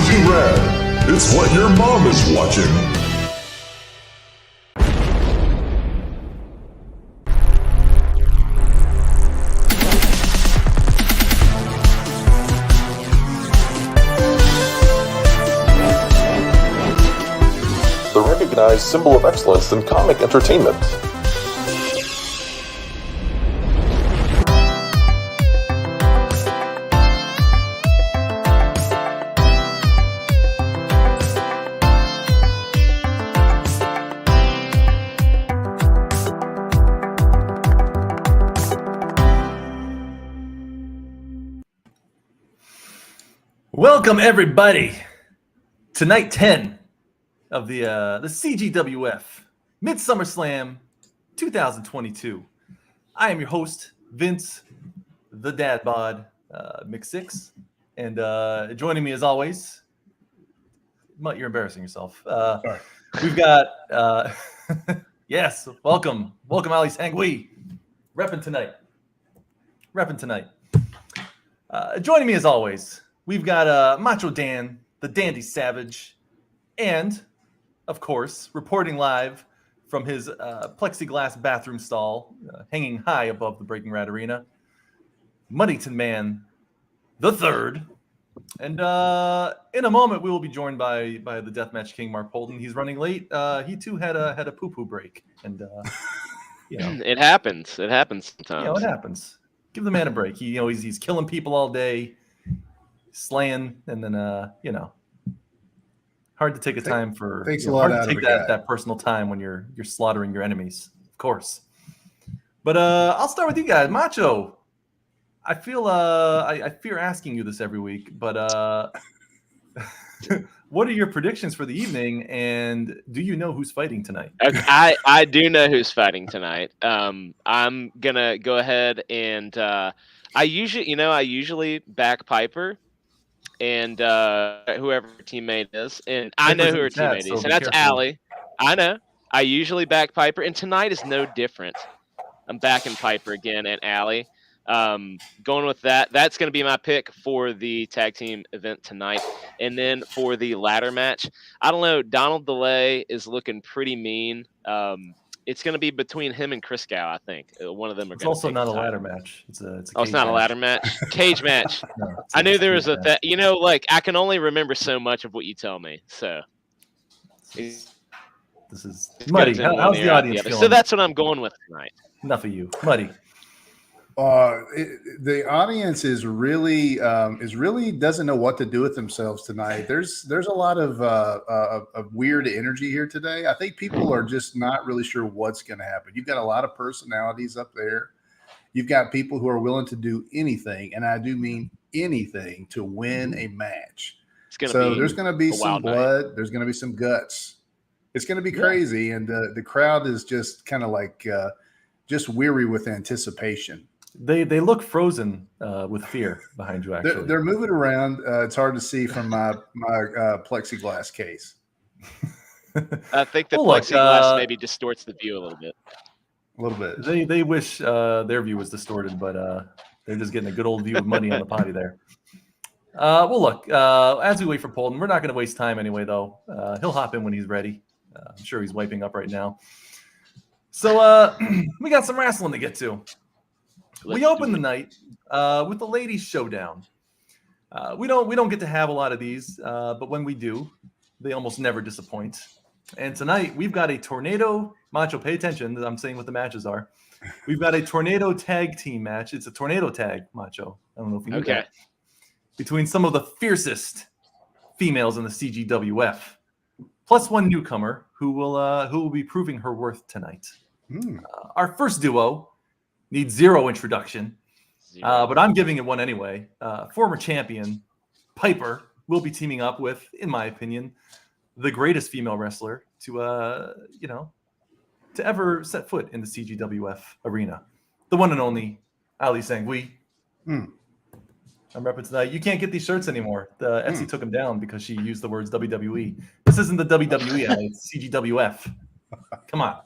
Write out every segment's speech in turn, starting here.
Pretty rad. It's what your mom is watching. The recognized symbol of excellence in comic entertainment. Welcome everybody to night 10 of the CGWF MidSummer 2022. I am your host, Vince, the Dad Bod, Mix6, and joining me as always, Mutt, you're embarrassing yourself. Sorry. We've got yes, welcome Ali Sanguis, repping tonight. Joining me as always, we've got Macho Dan, the Dandy Savage, and, of course, reporting live from his plexiglass bathroom stall, hanging high above the Breaking Rad Arena, Muddington Man, the Third. And in a moment, we will be joined by the Deathmatch King, Mark Polden. He's running late. He too had a poo-poo break, and it happens. It happens sometimes. It happens. Give the man a break. He's killing people all day, slaying, and then hard to take a time for. Takes a lot hard out to of take a guy. that personal time when you're slaughtering your enemies, of course. But I'll start with you guys, Macho. I feel I fear asking you this every week, but what are your predictions for the evening, and do you know who's fighting tonight? Okay, I do know who's fighting tonight. I'm gonna go ahead and I usually back Piper and whoever her teammate is, and I know who her teammate is, and that's Allie. I know. I usually back Piper, and tonight is no different. I'm backing Piper again and Allie. Going with that. That's going to be my pick for the tag team event tonight. And then for the ladder match, I don't know. Donald DeLay is looking pretty mean. It's going to be between him and Christgau, I think. One of them are going to. It's also not a ladder match. It's a it's not a ladder match. Cage match. No, I knew there was a I can only remember so much of what you tell me. So this is Muddy. How's the audience feeling? So that's what I'm going with tonight. Enough of you, Muddy. The audience is really doesn't know what to do with themselves tonight. There's a lot of weird energy here today. I think people are just not really sure what's going to happen. You've got a lot of personalities up there. You've got people who are willing to do anything, and I do mean anything, to win a match. So there's going to be some blood. Night. There's going to be some guts. It's going to be crazy, and the crowd is just kind of like just weary with anticipation. They look frozen with fear behind you. Actually, they're moving around. It's hard to see from my plexiglass case. I think the plexiglass maybe distorts the view a little bit. A little bit. They wish their view was distorted, but they're just getting a good old view of Money on the potty there. Well, look, as we wait for Polden, we're not going to waste time anyway, though. He'll hop in when he's ready. I'm sure he's wiping up right now. So we got some wrestling to get to. We open the night with the ladies' showdown. We don't get to have a lot of these, but when we do, they almost never disappoint. And tonight we've got a tornado. Macho, pay attention. I'm saying what the matches are. We've got a tornado tag team match. It's a tornado tag, Macho. I don't know if you knew that. Between some of the fiercest females in the CGWF, plus one newcomer who will be proving her worth tonight. Our first duo needs zero introduction, but I'm giving it one anyway. Former champion Piper will be teaming up with, in my opinion, the greatest female wrestler to ever set foot in the CGWF arena, the one and only Ali Sanguis. I'm repping tonight. You can't get these shirts anymore. The Etsy took them down because she used the words WWE. This isn't the WWE, Ali. It's CGWF. Come on.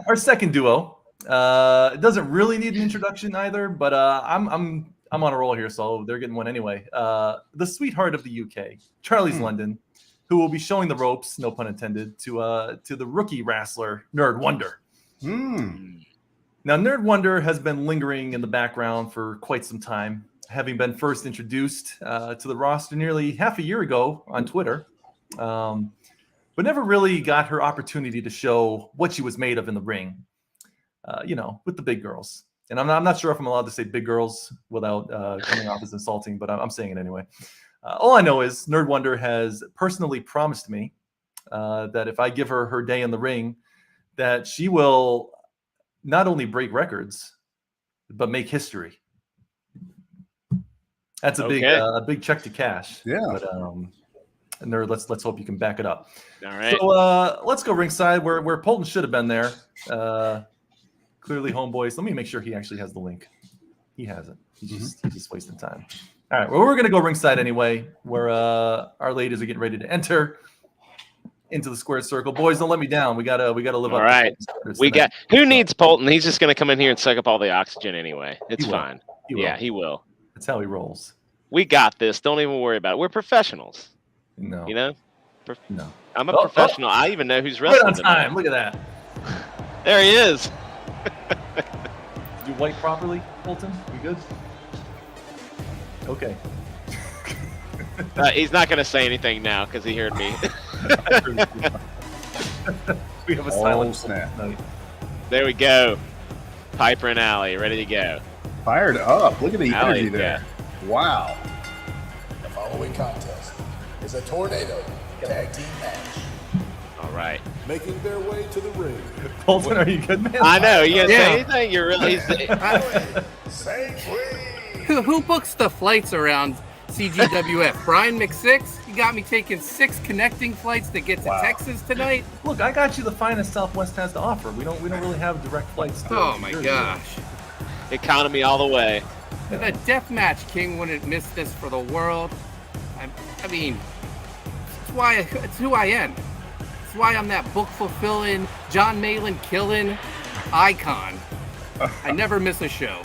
Our second duo. It doesn't really need an introduction either, but I'm I'm on a roll here, so they're getting one anyway. The sweetheart of the UK, Charlie's London, who will be showing the ropes, no pun intended, to the rookie wrestler, Nerd Wonder. Now, Nerd Wonder has been lingering in the background for quite some time, having been first introduced to the roster nearly half a year ago on Twitter, but never really got her opportunity to show what she was made of in the ring, with the big girls. And I'm not sure if I'm allowed to say big girls without coming off as insulting, but I'm saying it anyway. All I know is Nerd Wonder has personally promised me that if I give her her day in the ring, that she will not only break records, but make history. That's a big check to cash. Yeah. But, Nerd, let's hope you can back it up. All right. So let's go ringside where Polton should have been there. Clearly, homeboys. Let me make sure he actually has the link. He hasn't. He's just wasting time. All right. Well, we're gonna go ringside anyway, where our ladies are getting ready to enter into the squared circle. Boys, don't let me down. We gotta live up. All right. Who needs Polton? He's just gonna come in here and suck up all the oxygen anyway. It's fine. He will. That's how he rolls. We got this. Don't even worry about it. We're professionals. No. No. I'm a professional. I even know who's wrestling. Right on time. Look at that. There he is. Did you wipe properly, Polton? You good? Okay. He's not going to say anything now because he heard me. We have a silent snap. There we go. Piper and Allie, ready to go. Fired up. Look at the Allie, energy there. Wow. The following contest is a tornado tag team match. All right. Making their way to the ring. Polton, are you good, man? I know. You gonna say anything? You're really. Who books the flights around CGWF? Brian McSix? You got me taking 6 connecting flights to get to Texas tonight. Look, I got you the finest Southwest has to offer. We don't really have direct flights. Oh my gosh! Economy all the way. The Deathmatch King wouldn't miss this for the world. I mean, it's who I am. It's why I'm that book fulfilling, John Malin killing icon. I never miss a show.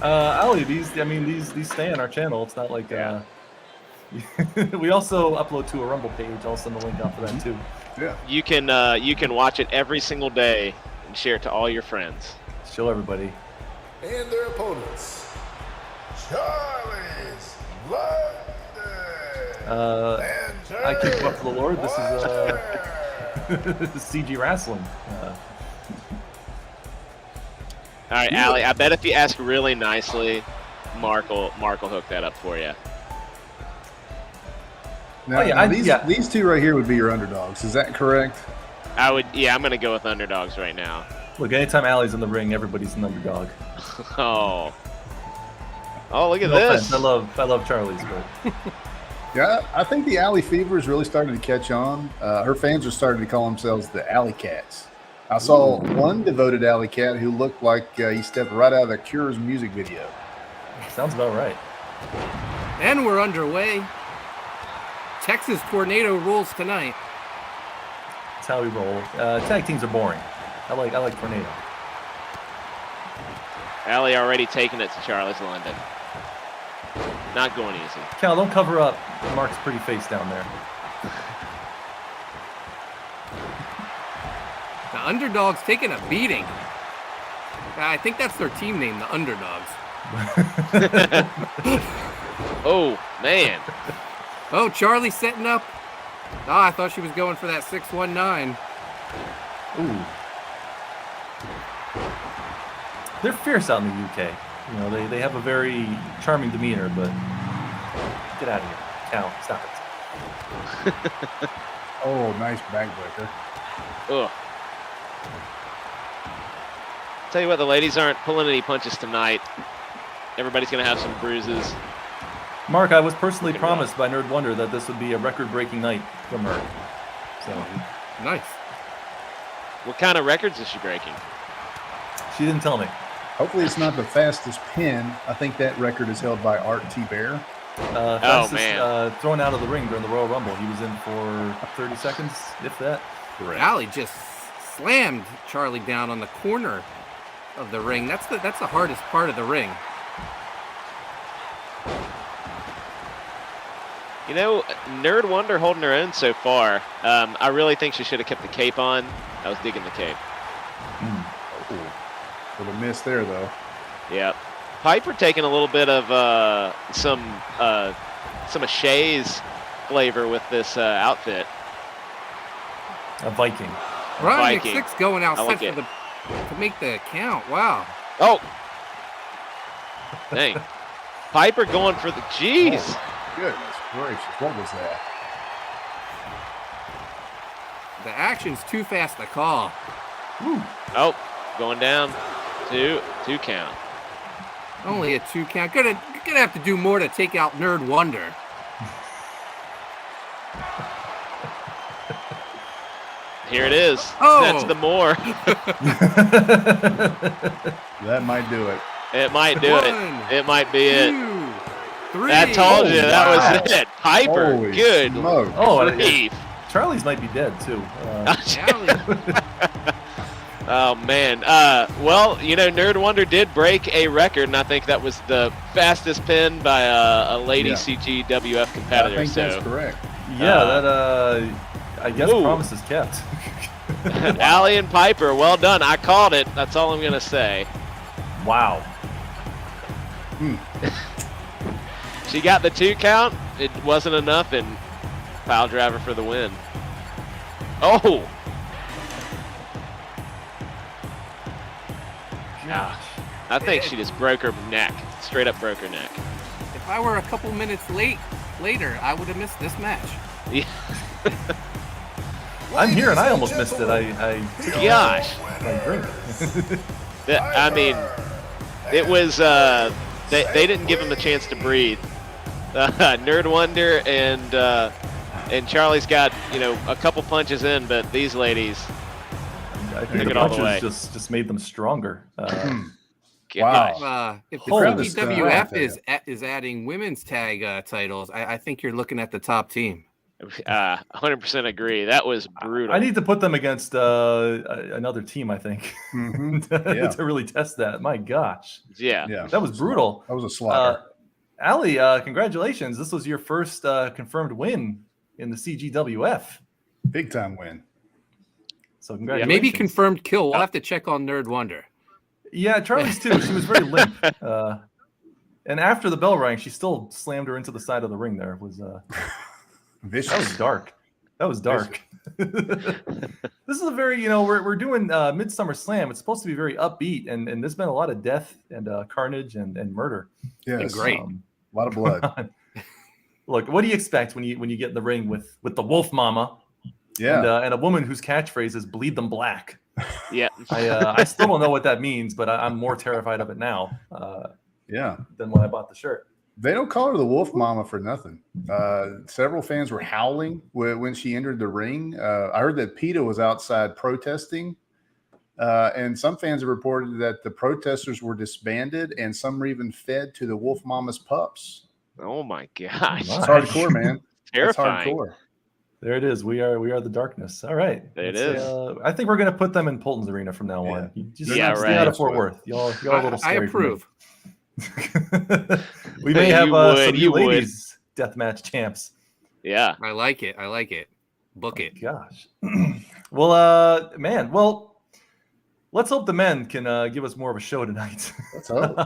Ali, these stay on our channel. It's not like we also upload to a Rumble page. I'll send the link out for that too. Yeah. You can watch it every single day and share it to all your friends. Show everybody. And their opponents, Charlie's London. I kick butt for the Lord. This is CG Wrestling. All right, Allie, I bet if you ask really nicely, Mark will hook that up for you. Now, these two right here would be your underdogs. Is that correct? I'm going to go with underdogs right now. Look, anytime Allie's in the ring, everybody's an underdog. Oh, look at No this. offense. I love Charlie's, but Yeah, I think the Alley fever is really starting to catch on. Her fans are starting to call themselves the Alley Cats. I saw one devoted Alley Cat who looked like he stepped right out of the Cure's music video. sounds about right. And we're underway. Texas Tornado rules tonight. That's how we roll. Tag teams are boring. I like Tornado. Allie already taking it to Charlie's London. Not going easy. Cal, don't cover up Mark's pretty face down there. The Underdogs taking a beating. I think that's their team name, the Underdogs. Oh, man. Oh, Charlie setting up. Oh, I thought she was going for that 619. Ooh. They're fierce out in the UK. You know, they have a very charming demeanor, but get out of here. Cal, stop it. Oh, nice backbreaker. Ugh. Tell you what, the ladies aren't pulling any punches tonight. Everybody's going to have some bruises. Mark, I was personally promised by Nerd Wonder that this would be a record-breaking night from her. So Nice. What kind of records is she breaking? she didn't tell me. Hopefully it's not the fastest pin. I think that record is held by Art T. Bear. Fastest, man. Thrown out of the ring during the Royal Rumble. He was in for 30 seconds, if that. Allie just slammed Charlie down on the corner. of the ring. That's the hardest part of the ring. You know, Nerd Wonder holding her own so far. I really think she should have kept the cape on. I was digging the cape. Little miss there, though. Yeah. Piper taking a little bit of some of Shay's flavor with this outfit. A Viking. Ryan Viking. McSix going outside like for it. to make the count. Wow. Oh! Dang. Piper going for the... Jeez! Goodness gracious, what was that? The action's too fast to call. Oh, going down. Two count. Only a 2 count. Gonna have to do more to take out Nerd Wonder. Here it is. Oh. That's the more. That might do it. It might do it. It might be it. 2, 3. I told you that wow. was it. Piper, Holy good smokes. Oh, grief. Charlie's might be dead too. Oh man. Well, you know, Nerd Wonder did break a record, and I think that was the fastest pin by a lady CGWF competitor. I think that's correct. Yeah, that I guess whoa. promise is kept. Allie and Piper, well done. I called it. That's all I'm gonna say. Wow. She got the 2 count. It wasn't enough, and pile driver for the win. Oh. Gosh. I think she just broke her neck. Straight up broke her neck. If I were a couple minutes later, I would have missed this match. Yeah. I'm here and I almost missed it. I took Gosh. my drink. I mean, it was, they didn't give him a chance to breathe. Nerd Wonder and Charlie's got, you know, a couple punches in, but these ladies, I think Took the it all the punches just made them stronger. Wow. If the Holy CGWF is adding women's tag titles, I think you're looking at the top team. 100% agree. That was brutal. I need to put them against another team, I think, Yeah. to really test that. My gosh. Yeah. Yeah. That was brutal. That was a slaughter. Allie, congratulations. This was your first confirmed win in the CGWF. Big time win. So congratulations. Maybe confirmed kill. We'll have to check on Nerd Wonder. Yeah, Charlie's too. She was very limp. And after the bell rang, she still slammed her into the side of the ring there. It was Vicious. that was dark. That was dark. This is a very, you know, we're doing MidSummer Slam. It's supposed to be very upbeat, and there's been a lot of death and carnage and murder. Yes. Great. A lot of blood. Look, what do you expect when you get in the ring with the Wolf Mama? Yeah. And a woman whose catchphrase is "bleed them black." Yeah. I still don't know what that means, but I'm more terrified of it now Yeah. than when I bought the shirt. They don't call her the Wolf Mama for nothing. Several fans were howling when she entered the ring. I heard that PETA was outside protesting, and some fans have reported that the protesters were disbanded, and some were even fed to the Wolf Mama's pups. Oh my gosh. Wow. It's hardcore, man. Terrifying. It's hardcore. There it is. We are the darkness. All right. It Let's is. say, I think we're gonna put them in Polton's arena from now on. You just Yeah, stay right. out of Fort Worth. Y'all a little I scary for me. approve. We may You have would, some you new would. ladies deathmatch champs. Yeah. I like it. Book it. Gosh. Well, man. Well, let's hope the men can give us more of a show tonight. Let's hope.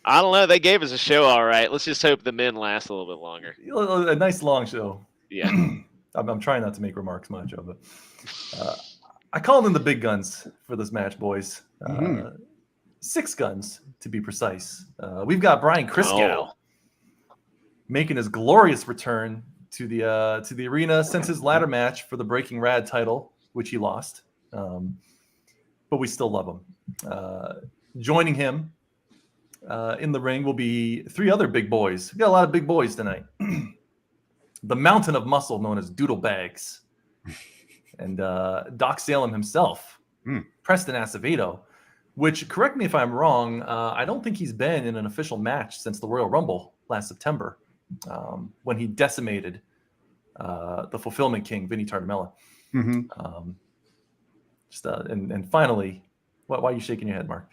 I don't know. They gave us a show all right. Let's just hope the men last a little bit longer. A nice long show. Yeah. I'm trying not to make remarks much of it. I called in the big guns for this match, boys. 6 guns to be precise. We've got Brian Christgau making his glorious return to the arena since his ladder match for the Breaking Rad title, which he lost. But we still love him. Joining him in the ring will be 3 other big boys. We got a lot of big boys tonight. The mountain of muscle known as Doodlebags. And Doc Salem himself, Preston Asevedo, which, correct me if I'm wrong, I don't think he's been in an official match since the Royal Rumble last September, when he decimated the Fulfillment King, Vinny Tartamella. And finally, Why are you shaking your head, Mark?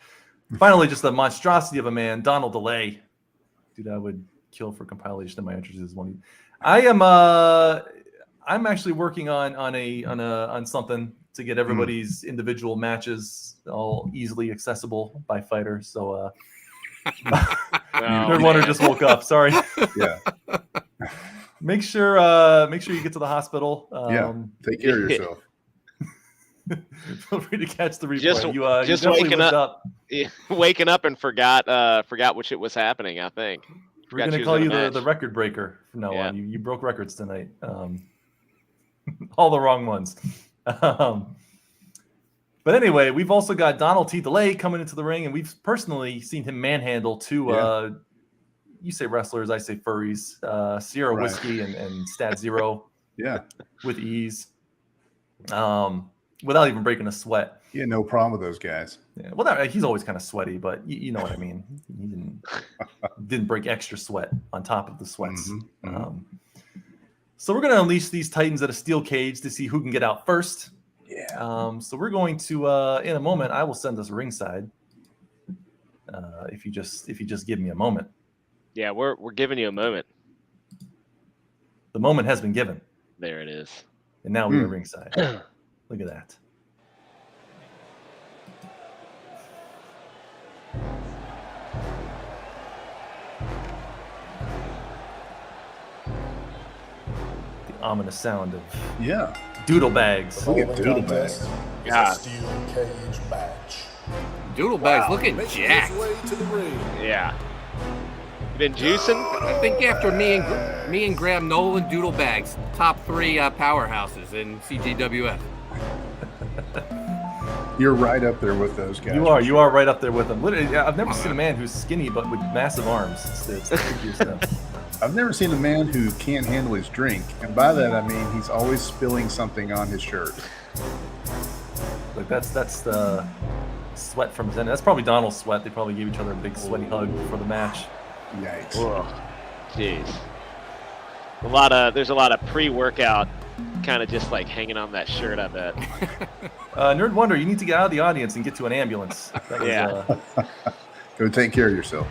Finally, just a monstrosity of a man, Donal Delay. Dude, I would kill for compilation of my entries. I'm actually working on something to get everybody's individual matches all easily accessible by fighter. So Nerd Wonder just woke up. Sorry. Yeah. Make sure you get to the hospital. Take care of yourself. Feel free to catch the replay. Just you waking up. Waking up and forgot what shit was happening. I think we're going to call you the record breaker from now on. You broke records tonight. All the wrong ones. But anyway, we've also got Donald T. Delay coming into the ring, and we've personally seen him manhandle two. You say wrestlers, I say furries. Sierra Whiskey and Stat Zero. Yeah, with ease. Without even breaking a sweat. Yeah, no problem with those guys. Yeah, well, he's always kind of sweaty, but you know what I mean. He didn't break extra sweat on top of the sweats. So we're going to unleash these titans at a steel cage to see who can get out first. Yeah. So we're going to in a moment. I will send us ringside. If you just give me a moment. Yeah, we're giving you a moment. The moment has been given. There it is. And now we're ringside. Look at that. The ominous sound of Doodlebags. Look at Doodlebags. Yeah. Steel cage match. Doodlebags looking jacked. Yeah. You been juicing? I think after me and Graham Nolan, Doodlebags, top 3 powerhouses in CGWF. You're right up there with those guys. You are right up there with them. Literally, I've never seen a man who's skinny but with massive arms. It's the freakiest stuff. I've never seen a man who can't handle his drink, and by that I mean he's always spilling something on his shirt. Like that's the sweat from his end. That's probably Donald's sweat. They probably gave each other a big sweaty hug before the match. Yikes. Whoa. Jeez. There's a lot of pre-workout kind of just like hanging on that shirt, I bet. Nerd Wonder, you need to get out of the audience and get to an ambulance. Go take care of yourself.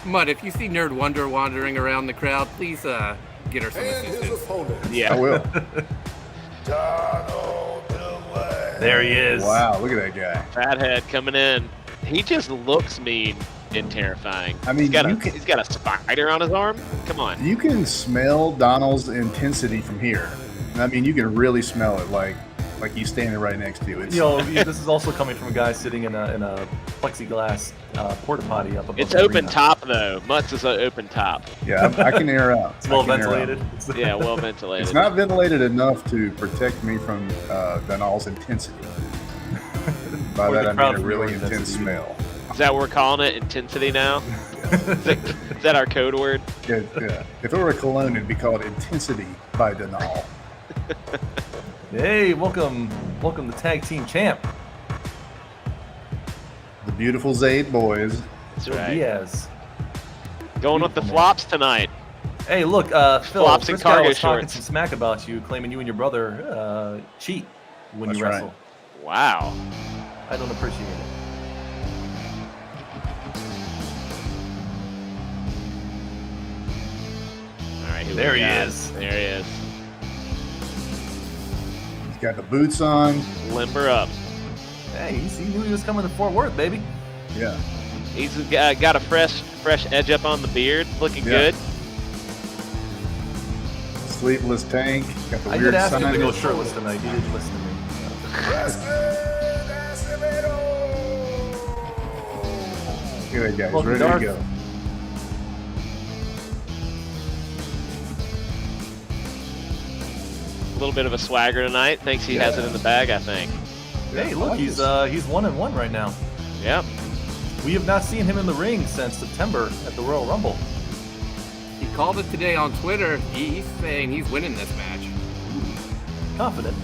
Mud, if you see Nerd Wonder wandering around the crowd, please get her some assistance. Yeah, I will. There he is. Wow, look at that guy. Fathead coming in. He just looks mean and terrifying. I mean, he's got a spider on his arm. Come on. You can smell Donald's intensity from here. And I mean, you can really smell it, like he's standing right next to you. It's, this is also coming from a guy sitting in a plexiglass porta potty up above. It's the open arena. top though. Mutts is an open top. Yeah, I can air out. It's well ventilated. Yeah, well ventilated. It's not ventilated enough to protect me from Donald's intensity. By that I mean a really intense smell. Is that what we're calling it? Intensity now? Is that our code word? Yeah. If it were a cologne, it'd be called Intensity by Donal. Hey, welcome the tag team champ. The beautiful Zayd boys. That's right. Diaz. Going with the flops tonight. Hey, look, Phil, Flops and Christgau cargo was talking shorts. some smack about you, claiming you and your brother cheat when you wrestle. Wow. I don't appreciate it. All right, There he is. There he is. He's got the boots on. Limber up. Hey, he knew he was coming to Fort Worth, baby. Yeah. He's got a fresh edge up on the beard. Looking good. Sleeveless tank. Got the I weird did ask him to go signage. shirtless tonight. He didn't listen to me. Preston Asevedo. Look at that guy. He's Welcome, ready Darth. to go. A little bit of a swagger tonight. Thinks he has it in the bag, I think. Hey, I look, like he's this. 1-1 right now. Yep. We have not seen him in the ring since September at the Royal Rumble. He called it today on Twitter. He's saying he's winning this match. Confident.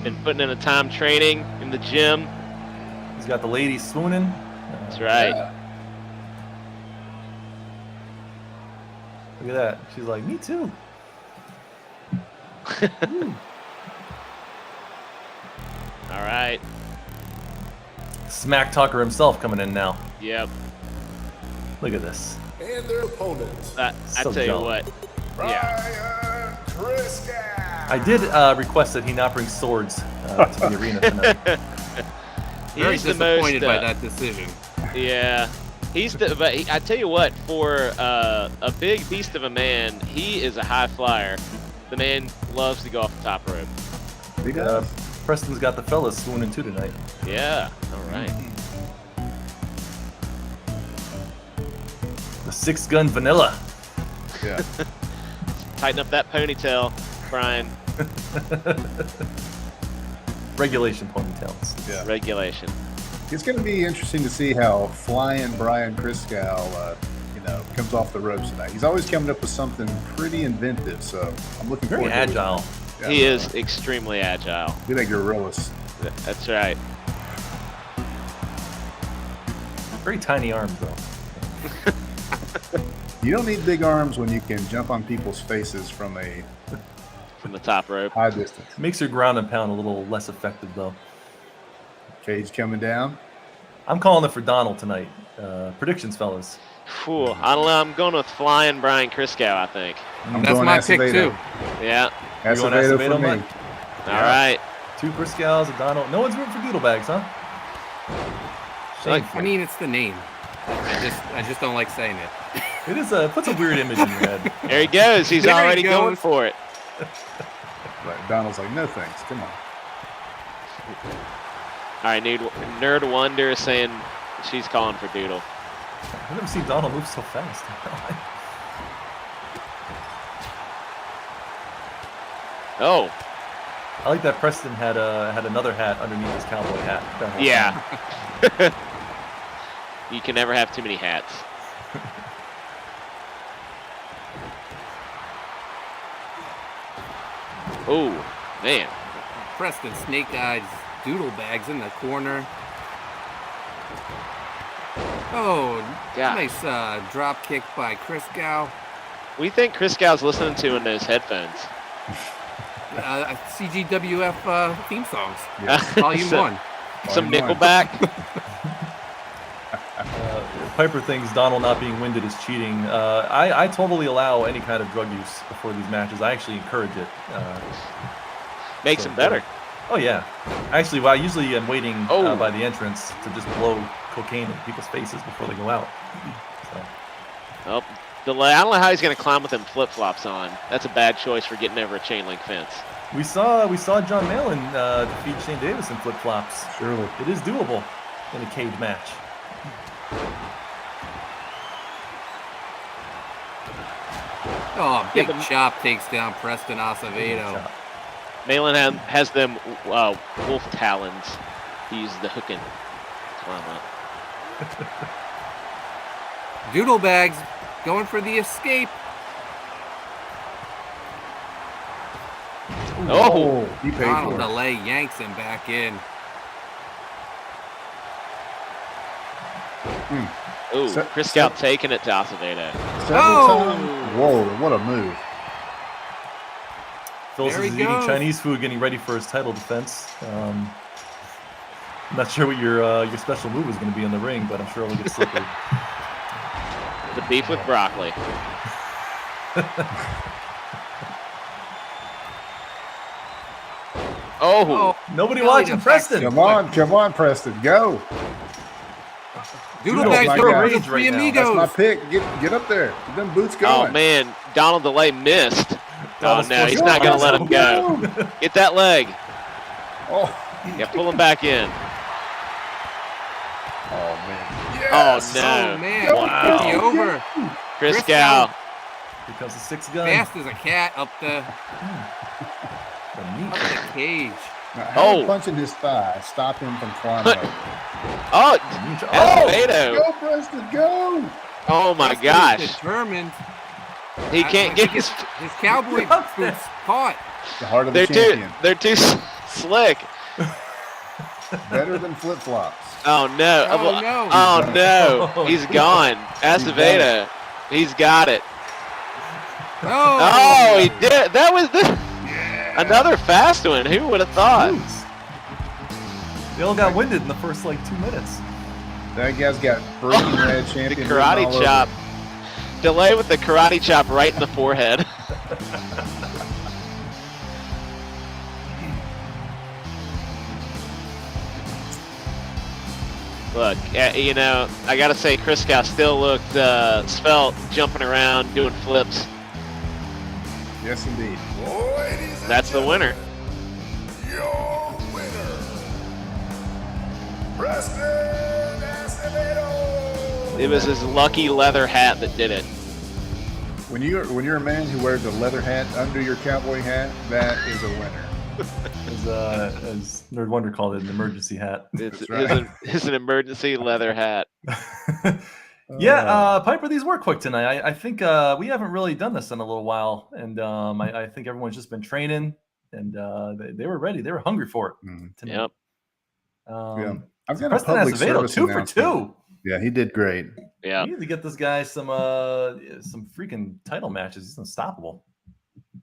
Been putting in a time training in the gym. He's got the ladies swooning. That's right. Yeah. at that. She's like, me too. All right. Smack talker himself coming in now. Yep. Look at this. And their opponents, I So tell you jolly. what. Yeah. Brian Christgau. I did request that he not bring swords to the arena tonight. Very He's the disappointed most. by that decision. Yeah. I tell you what, for a big beast of a man, he is a high flyer. The man loves to go off the top rope. He does. Preston's got the fellas swooning too tonight. Yeah. All right. The 6-gun vanilla. Yeah. Tighten up that ponytail, Brian. Regulation ponytails. Yeah. Regulation. It's going to be interesting to see how flying Brian Christgau, comes off the ropes tonight. He's always coming up with something pretty inventive, so I'm looking Very forward to it. agile. Yeah, He is extremely agile. Look at that gorillas. That's right. Very tiny arms though. You don't need big arms when you can jump on people's faces from a From the top rope. high distance. Makes your ground and pound a little less effective though. Cage coming down. I'm calling it for Donal tonight. Predictions, fellas. Whew, I don't know. I'm going with flying Brian Christgau, I think. I'm That's going my pick Asevedo. too. Yeah. You going Asevedo Asevedo, for me. Mike? All right. 2 Christgau's, a Donal. No one's rooting for Doodlebags, huh? Like- I mean, it's the name. I just don't like saying it. It is puts a weird image in your head. There he goes. He's There he already going goes. for it. Right. Donald's like, no thanks. Come on. All right, Nerd Wonder is saying she's calling for Doodle. I've never seen Donal move so fast. Oh, I like that Preston had another hat underneath his cowboy hat. that whole yeah. You can never have too many hats. Oh, man. Preston Snake Eyes Doodlebags in the corner. Oh, Yeah. nice drop kick by Christgau. We think Christgau's listening to in those headphones. CGWF theme songs, Yeah. Volume So- 1. Some Volume one. Nickelback. Piper thinks Donal not being winded is cheating. I totally allow any kind of drug use before these matches. I actually encourage it. Makes him better. Oh yeah. Actually, I usually am waiting Oh. by the entrance to just blow cocaine in people's faces before they go out. So, Oh, delay. I don't know how he's going to climb with them flip-flops on. That's a bad choice for getting over a chain link fence. we saw John Malin defeat Shane Davis in flip flops. Surely. It is doable in a cage match. Oh, big but- chop takes down Preston Asevedo. Malin has them wolf talons. He uses the hook and climb up. Doodlebags going for the escape. Oh, He paid Donald for it. delay yanks him back in. ooh, So- Christgau taking it to Asevedo. Several Oh! times. Whoa, what a move. Phyllis There is he eating goes. Chinese food, getting ready for his title defense. Not sure what your special move is going to be in the ring, but I'm sure it'll get slippery. The beef with broccoli. Oh, Nobody Belly watching to Preston. Come on, Preston. Go. Doodlebags my going God. for the Rage three right now. amigos. That's my pick. Get up there. Get them boots oh going. man, Donald Delay missed. Oh Donald's no, he's forcing not going to let Preston. him go. Get that leg. Oh, Yeah, pull him back in. oh man. Oh no, Oh man, Wow. 50 over. Christgau. Here comes the 6-gun. Fast as a cat up the The meat. cage. Now, how Oh. did punching his thigh stop him from climbing up? Oh, The meat. Asevedo. Go, Preston, go. Oh my Preston is gosh, determined. he can't get his. His cowboy boots caught. The heart of the champion. They're too slick. Better than flip flops. Oh no! Oh, no. Oh no! Oh, He's gone. Asevedo. He's got it. Oh, he did. That was another fast one. Who would have thought? Jeez. They all got winded in the first 2 minutes. That guy's got Breaking Red The champion. karate written all chop. over. Delay with the karate chop right in the forehead. Look, I gotta say, Christgau still looked svelte, jumping around, doing flips. Yes, indeed. Ladies and That's the winner. your winner, Preston Asevedo. It was his lucky leather hat that did it. When you're a man who wears a leather hat under your cowboy hat, that is a winner. As Nerd Wonder called it, an emergency hat. It's right. an emergency leather hat. Yeah, Piper, these were quick tonight. I think we haven't really done this in a little while, and I think everyone's just been training, and they were ready. They were hungry for it tonight. Yep. Yeah. I've got Preston a public Asevedo, service 2 for announcement. 2. Yeah, he did great. Yeah. We need to get this guy some freaking title matches. He's unstoppable.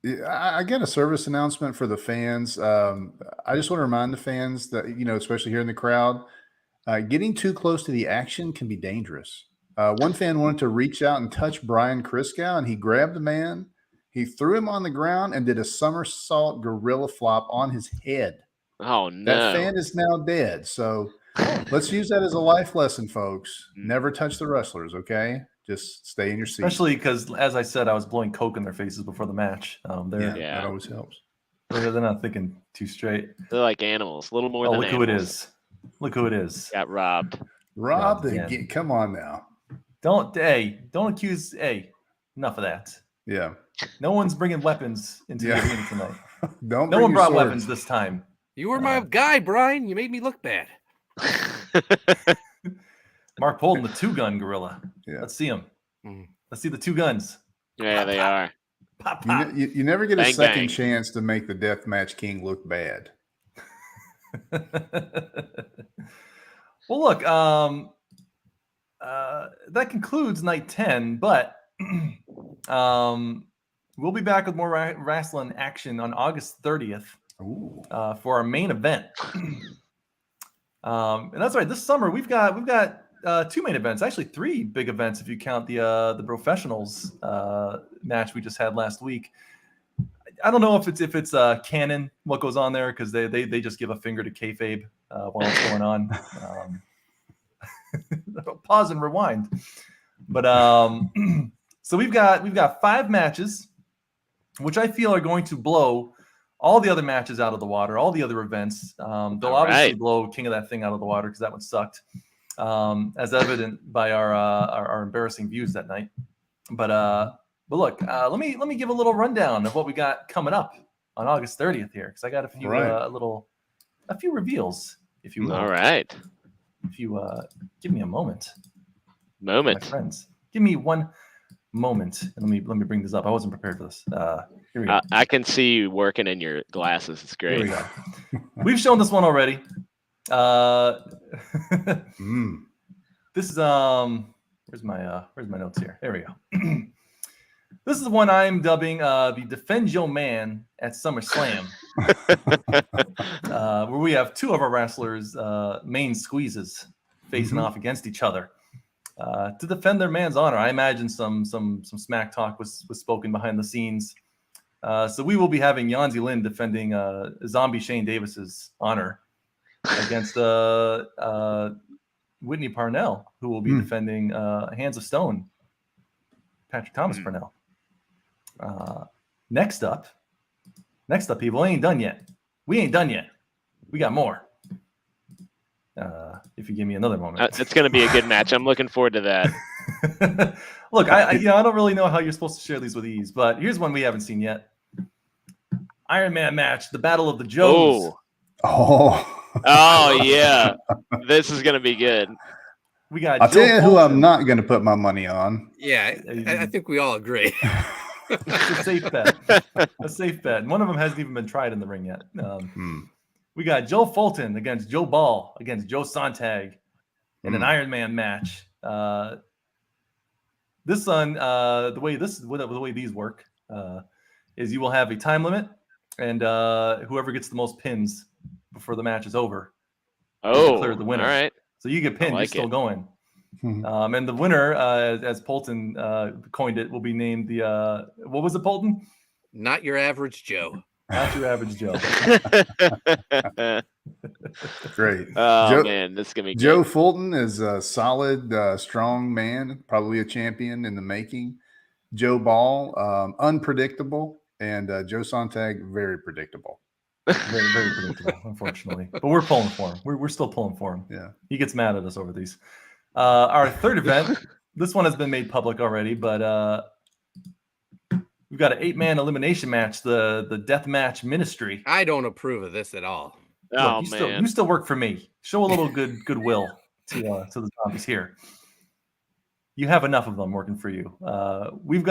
Yeah, I get a service announcement for the fans. I just want to remind the fans that, especially here in the crowd, getting too close to the action can be dangerous. One fan wanted to reach out and touch Brian Christgau, and he grabbed the man, he threw him on the ground, and did a somersault gorilla flop on his head. Oh no. That fan is now dead. So let's use that as a life lesson, folks. Never touch the wrestlers, okay? Just stay in your seat. Especially because, as I said, I was blowing coke in their faces before the match. That always helps. They're not thinking too straight. They're like animals, a little more Oh, than look animals. who it is! Look who it is! Got robbed. Rob, again. come on now. Don't accuse. Enough of that. Yeah. No one's bringing weapons into the arena tonight. No one brought weapons this time. You were my guy, Brian. You made me look bad. Mark holding the 2-gun gorilla. Yeah. Let's see him. Let's see the 2 guns. Yeah, they are. Pop, pop. You never get a Bang, second bang. chance to make the Deathmatch King look bad. Well, look, that concludes night 10, but we'll be back with more wrestling action on August 30th for our main event. And that's right. This summer we've got 2 main events, actually 3 big events if you count the professionals match we just had last week. I don't know if it's canon what goes on there because they just give a finger to kayfabe while it's going on. Pause and rewind. But so we've got 5 matches, which I feel are going to blow all the other matches out of the water, all the other events. They'll obviously blow King of That Thing out of the water because that one sucked, as evident by our embarrassing views that night. But look, let me give a little rundown of what we got coming up on August 30th here, because I got a few a few reveals, if you will. All right. If you give me a moment, my friends, give me one moment, and let me bring this up. I wasn't prepared for this. Here we go. I can see you working in your glasses. It's great. Here we go. We've shown this one already. This is where's my notes here? There we go. This is the one I'm dubbing the Defend Your Man at SummerSlam, where we have 2 of our wrestlers' main squeezes facing off against each other to defend their man's honor. I imagine some smack talk was spoken behind the scenes. So we will be having Yanzi Lin defending Zombie Shane Davis's honor against Whitney Parnell, who will be defending Hands of Stone, Patrick Thomas Parnell. Next up, people, we ain't done yet. We got more. If you give me another moment. It's going to be a good match. I'm looking forward to that. Look, I don't really know how you're supposed to share these with ease, but here's one we haven't seen yet. Iron Man match, the Battle of the Joes. Oh yeah, this is going to be good. We got. I'll tell you who I'm not going to put my money on. Yeah, I think we all agree. It's a safe bet. A safe bet. And one of them hasn't even been tried in the ring yet. We got Joe Fulton against Joe Ball against Joe Sontag in an Iron Man match. This one, the way these work, is you will have a time limit, and whoever gets the most pins before the match is over will declare the winner. All right. So you get pinned, like you're still it. going. And the winner, as Polton coined it, will be named the what was it, Polton? Not your average Joe. Not your average Joe. Great. Oh man, this is gonna be Joe good. Fulton is a solid, strong man, probably a champion in the making. Joe Ball, unpredictable, and Joe Sontag, very predictable. Very, very predictable, unfortunately. But we're pulling for him. We're still pulling for him. Yeah. He gets mad at us over these. Our third event, this one has been made public already, but we've got an 8-man elimination match, the Death Match Ministry. I don't approve of this at all. Oh Look, man. you still work for me. Show a little goodwill to the zombies here. You have enough of them working for you. We've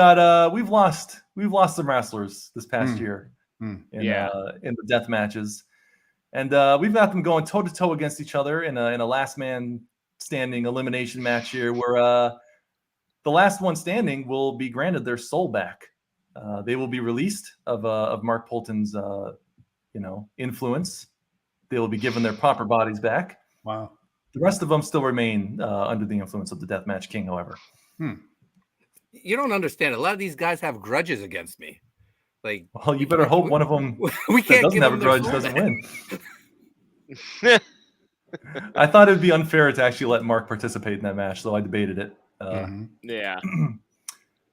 lost some wrestlers this past year in the death matches, and we've got them going toe to toe against each other in a last man standing elimination match here, where the last one standing will be granted their soul back. They will be released of Mark Polton's influence. They will be given their proper bodies back. Wow. The rest of them still remain under the influence of the Deathmatch King, however. You don't understand. A lot of these guys have grudges against me. Like, well, you better hope one of them we that can't doesn't give have a them their grudge soul doesn't back. win. I thought it would be unfair to actually let Mark participate in that match, so I debated it. Yeah.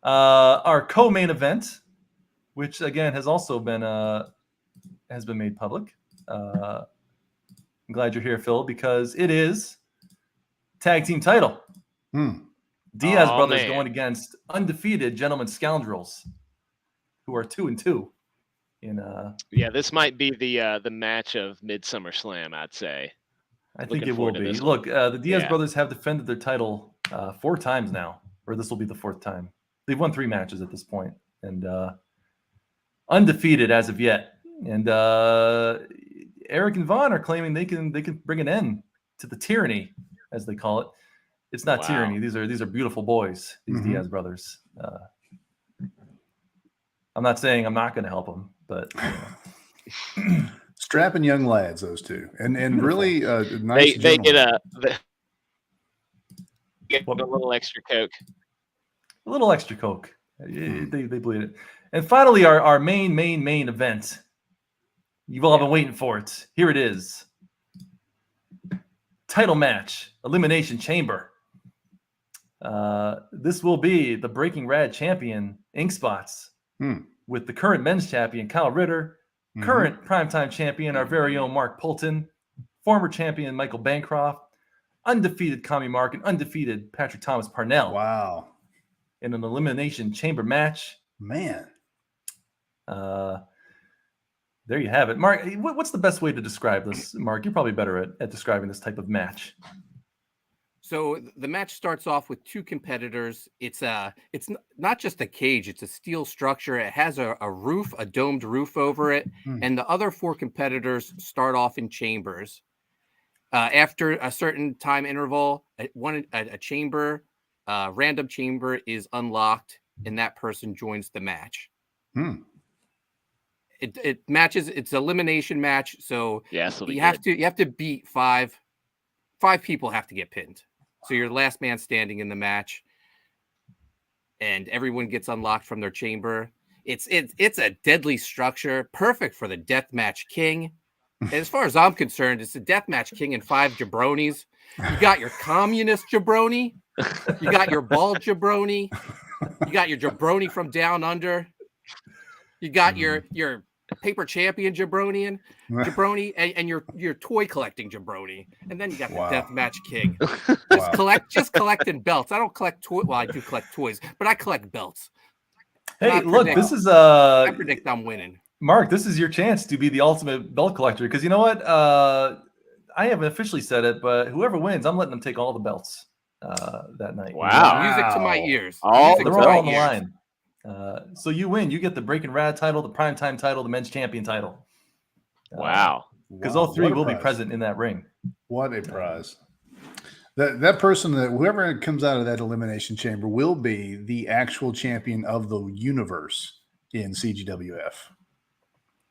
Our co-main event, which again has also been made public. I'm glad you're here, Phil, because it is tag team title. Diaz brothers going against undefeated Gentlemen Scoundrels, who are 2-2. Yeah, this might be the match of Midsummer Slam, I'd say. I think it will be. Look, the Diaz brothers have defended their title 4 times now, or this will be the 4th time. They've won 3 matches at this point, and undefeated as of yet. And Eric and Vaughn are claiming they can bring an end to the tyranny, as they call it. It's not tyranny. These are beautiful boys. These Diaz brothers. I'm not saying I'm not going to help them, but strapping young lads, those two, and really nice. They get a little extra Coke. A little extra Coke. They bleed it. And finally, our main event. You've all been waiting for it. Here it is. Title match, Elimination Chamber. This will be the Breaking Rad champion, Ink Spots, with the current men's champion, Kyle Ritter, current primetime champion, our very own Mark Polton, former champion, Michael Bancroft, undefeated Kami Mark, and undefeated Patrick Thomas Parnell. Wow. In an Elimination Chamber match. Man. There you have it. Mark, what's the best way to describe this? Mark, you're probably better at describing this type of match. So the match starts off with 2 competitors. It's not just a cage, it's a steel structure. It has a roof, a domed roof over it. And the other 4 competitors start off in chambers. After a certain time interval, a chamber, random chamber is unlocked, and that person joins the match. It matches. It's an elimination match, so you have to beat 5 people have to get pinned. So you're the last man standing in the match, and everyone gets unlocked from their chamber. It's a deadly structure, perfect for the Deathmatch King. And as far as I'm concerned, it's the Deathmatch King and 5 jabronis. You got your communist jabroni, you got your bald jabroni, you got your jabroni from down under, you got your paper champion jabroni, and your toy collecting jabroni, and then you got the Deathmatch King. Just collecting belts. I don't collect toys. Well, I do collect toys, but I collect belts. Hey, look, this is I predict I'm winning. Mark, this is your chance to be the ultimate belt collector, because you know what? I haven't officially said it, but whoever wins, I'm letting them take all the belts that night. Wow. Music to my ears. They're all on the line. So you win. You get the Breaking Rad title, the Primetime title, the Men's Champion title. Wow. Because all 3 will be present in that ring. What a prize. That person, whoever comes out of that elimination chamber, will be the actual champion of the universe in CGWF.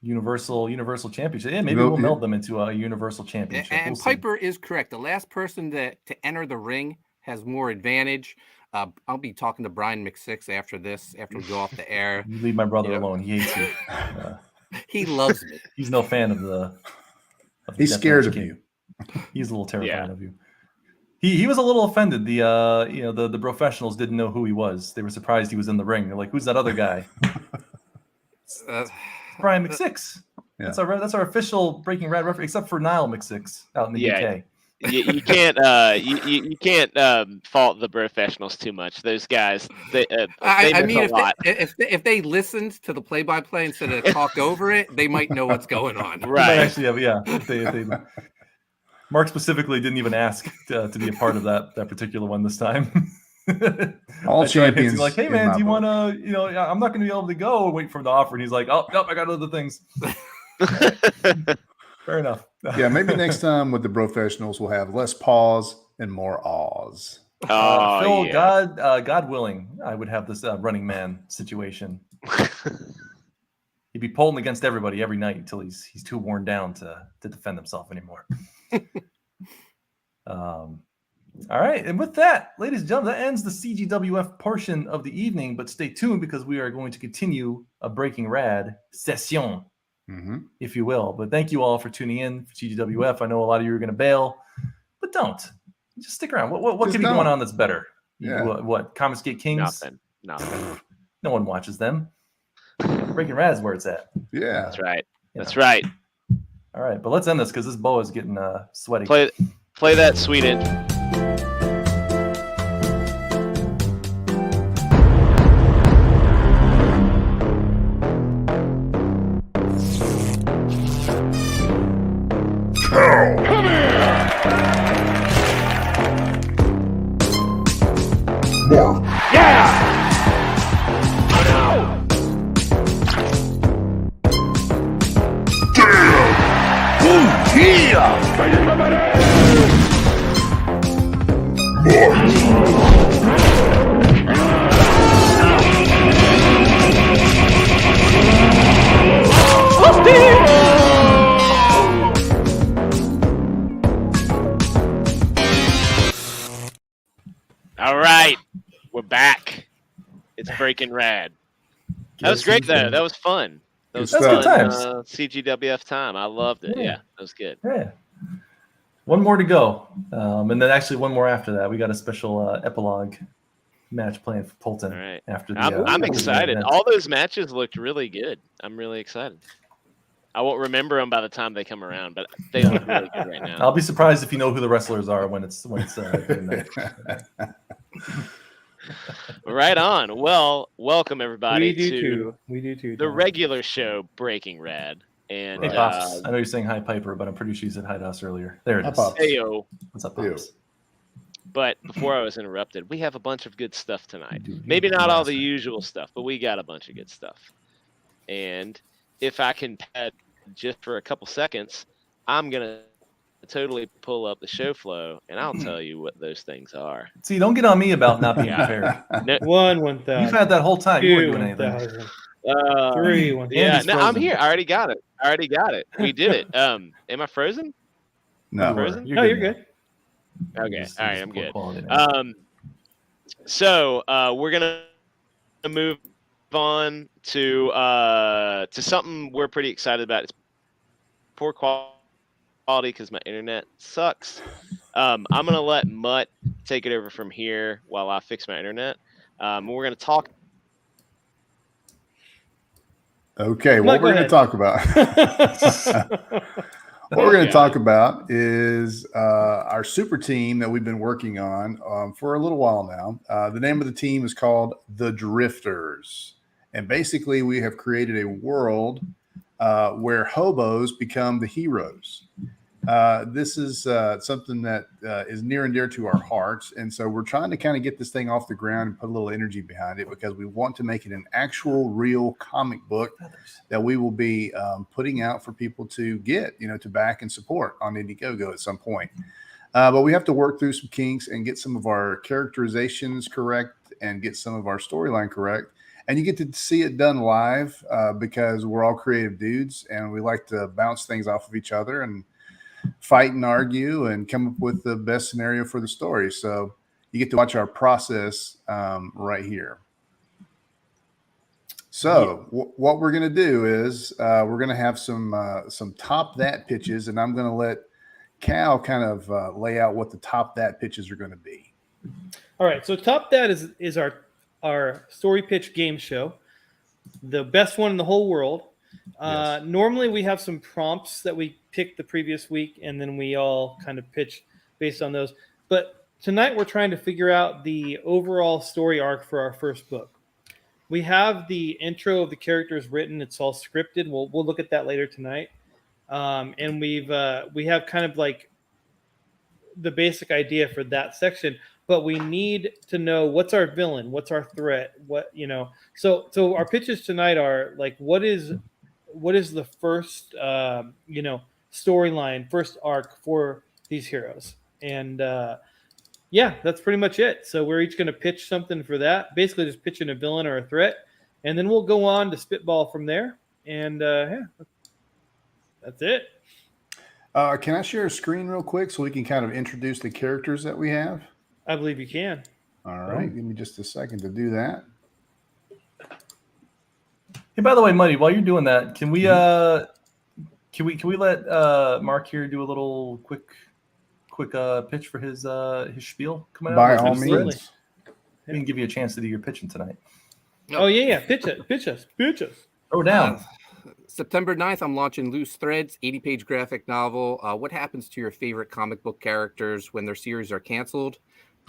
Universal Championship. Yeah, maybe we'll meld them into a Universal Championship. And Piper is correct. The last person to enter the ring has more advantage. I'll be talking to Brian McSix after this, after we go off the air. You leave my brother alone. He hates you. He loves me. He's no fan of the He's scared of you. He's a little terrified of you. He was a little offended. The professionals didn't know who he was. They were surprised he was in the ring. They're like, "Who's that other guy?" Brian McSix. Yeah. That's our official Breaking Rad reference, except for Niall McSix out in the UK. You can't you can't fault the professionals too much. Those guys, they miss a lot. If they listened to the play-by-play instead of talk over it, they might know what's going on. Right? Actually, if they Mark specifically didn't even ask to be a part of that particular one this time. All champions. Like, hey man, do you want to? I'm not going to be able to go and wait for him to offer. And he's like, oh nope, I got other things. Fair enough. Yeah, maybe next time with the professionals, we'll have less pause and more awes. Phil, yeah. God willing, I would have this Running Man situation. He'd be polling against everybody every night until he's too worn down to defend himself anymore. All right, and with that, ladies and gentlemen, that ends the CGWF portion of the evening. But stay tuned because we are going to continue a Breaking Rad session. If you will. But thank you all for tuning in for CGWF. I know a lot of you are going to bail, but don't. Just stick around. What could be going on that's better? Yeah. What? Comicsgate Kings? Nothing. No one watches them. Breaking Rad is where it's at. Yeah. That's right. That's right. All right, but let's end this because this boa is getting sweaty. Play that sweet end. Come here! Mark. Yeah! Damn! Ooh, yeah! All right, we're back. It's Breaking Rad. That was great, though. That was fun. That was good times. CGWF time. I loved it. Yeah, that was good. Yeah. One more to go, and then actually one more after that. We got a special epilogue match planned for Polton. All right. After the, I'm excited. All those matches looked really good. I'm really excited. I won't remember them by the time they come around, but they look really good right now. I'll be surprised if you know who the wrestlers are when it's Right on. Well, welcome everybody We do too. the regular show Breaking Rad. And hey, Pops. I know you're saying hi, Piper, but I'm pretty sure you said hi to us earlier. There it is. Pops. Heyo. What's up, Pops? But before I was interrupted, we have a bunch of good stuff tonight. Maybe not all the usual stuff, but we got a bunch of good stuff. And if I can pad just for a couple seconds, I'm going to totally pull up the show flow, and I'll tell you what those things are. See, don't get on me about not being prepared. No, 1,000. You've had that whole time. You weren't doing 2,000. anything. 3, 1,000. Yeah, no, I'm here. I already got it. We did it. Am I frozen? No. Frozen? You're good. Okay. All right, I'm good. So we're gonna move on to something we're pretty excited about. It's poor quality because my internet sucks. I'm gonna let Mutt take it over from here while I fix my internet. We're gonna talk. Okay, what we're going to talk about. What we're going to talk about is our super team that we've been working on for a little while now. The name of the team is called the Drifters. And basically, we have created a world where hobos become the heroes. This is something that is near and dear to our hearts. And so we're trying to kind of get this thing off the ground and put a little energy behind it because we want to make it an actual real comic book that we will be putting out for people to get, to back and support on Indiegogo at some point. But we have to work through some kinks and get some of our characterizations correct and get some of our storyline correct. and you get to see it done live because we're all creative dudes and we like to bounce things off of each other and fight and argue and come up with the best scenario for the story. So you get to watch our process right here. So what we're going to do is we're going to have some top that pitches, and I'm going to let Cal kind of lay out what the top that pitches are going to be. All right, so top that is our story pitch game show, the best one in the whole world. Yes. Normally we have some prompts that we pick the previous week, and then we all kind of pitch based on those. But tonight we're trying to figure out the overall story arc for our first book. We have the intro of the characters written; it's all scripted. We'll look at that later tonight, and we have kind of like the basic idea for that section. But we need to know what's our villain, what's our threat, So our pitches tonight are like, what is the first storyline, first arc for these heroes, and that's pretty much it. So we're each going to pitch something for that, basically just pitching a villain or a threat, and then we'll go on to spitball from there. And that's it. Can I share a screen real quick so we can kind of introduce the characters that we have? I believe you can. All right, give me just a second to do that. Hey, by the way, Muddy, while you're doing that, can we let Mark here do a little quick pitch for his spiel coming out? By all Absolutely. means. We can give you a chance to do your pitching tonight. Oh yeah, pitch us. Throw down. September 9th, I'm launching Loose Threads, 80-page graphic novel. What happens to your favorite comic book characters when their series are canceled?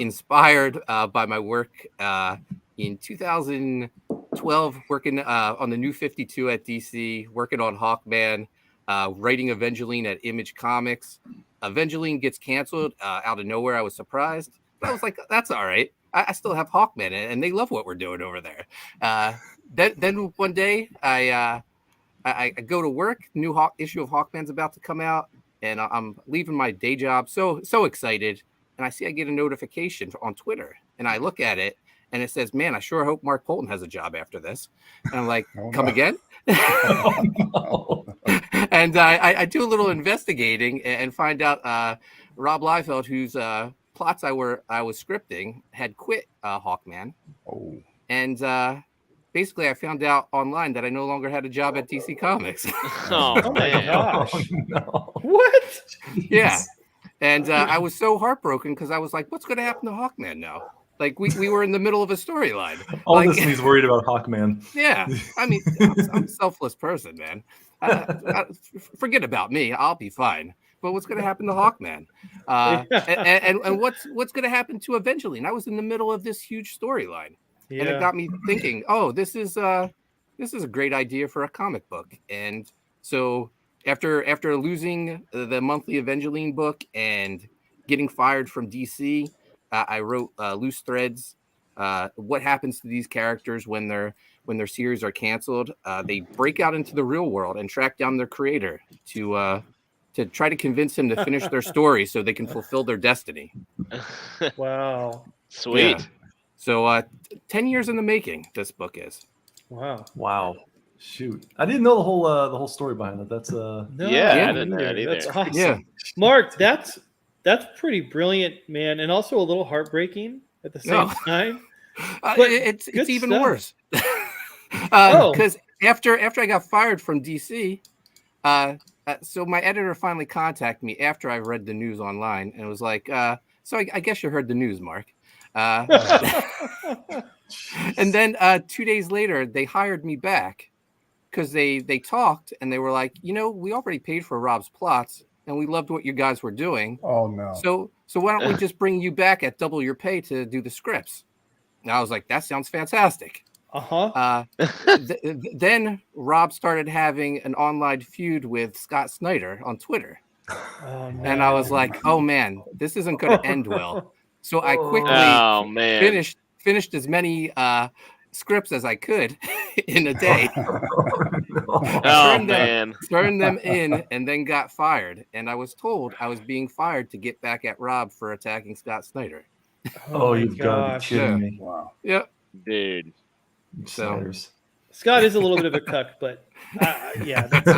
Inspired by my work in 2012, working on the New 52 at DC, working on Hawkman, writing Evangeline at Image Comics. Evangeline gets canceled out of nowhere. I was surprised, but I was like, that's all right. I still have Hawkman, and they love what we're doing over there. Then one day, I go to work. New issue of Hawkman's about to come out, and I'm leaving my day job. So excited, and I see I get a notification on Twitter, and I look at it, and it says, "Man, I sure hope Mark Polton has a job after this." And I'm like, "Come again?" And I do a little investigating and find out Rob Liefeld, whose plots I was scripting, had quit Hawkman. Oh. And basically, I found out online that I no longer had a job at DC Comics. Oh, My man. gosh. No. What? Yeah. And I was so heartbroken because I was like, what's going to happen to Hawkman now? Like, we were in the middle of a storyline. All Like, this and he's worried about Hawkman. yeah. I mean, I'm a selfless person, man. Forget about me. I'll be fine. But what's going to happen to Hawkman? And what's going to happen to Evangeline? I was in the middle of this huge storyline. Yeah. And it got me thinking, oh, this is a great idea for a comic book. And so after losing the monthly Evangeline book and getting fired from DC, I wrote Loose Threads. What happens to these characters when their series are canceled? They break out into the real world and track down their creator to try to convince him to finish their story so they can fulfill their destiny. Wow. Sweet. Yeah. So 10 years in the making, this book is. Wow. Wow. Shoot. I didn't know the whole story behind it. That's No, Yeah, I me didn't know that That's either. awesome. Yeah. Mark, that's pretty brilliant, man, and also a little heartbreaking at the same time. But It's good even stuff. worse. Oh. Because after I got fired from DC, so my editor finally contacted me after I read the news online and was like, so I guess you heard the news, Mark. And then 2 days later, they hired me back because they talked and they were like, we already paid for Rob's plots and we loved what you guys were doing. Oh, no. So why don't we just bring you back at double your pay to do the scripts? And I was like, that sounds fantastic. Uh-huh. Then Rob started having an online feud with Scott Snyder on Twitter. Oh, And I was like, oh man, this isn't going to end well. So I quickly Oh, man. finished as many scripts as I could in a day. Oh, man. Turned them in and then got fired. And I was told I was being fired to get back at Rob for attacking Scott Snyder. Oh, my you've got to be gosh. kidding me. Wow. Yep. Dude. So Sliders. Scott is a little bit of a cuck, but yeah, that's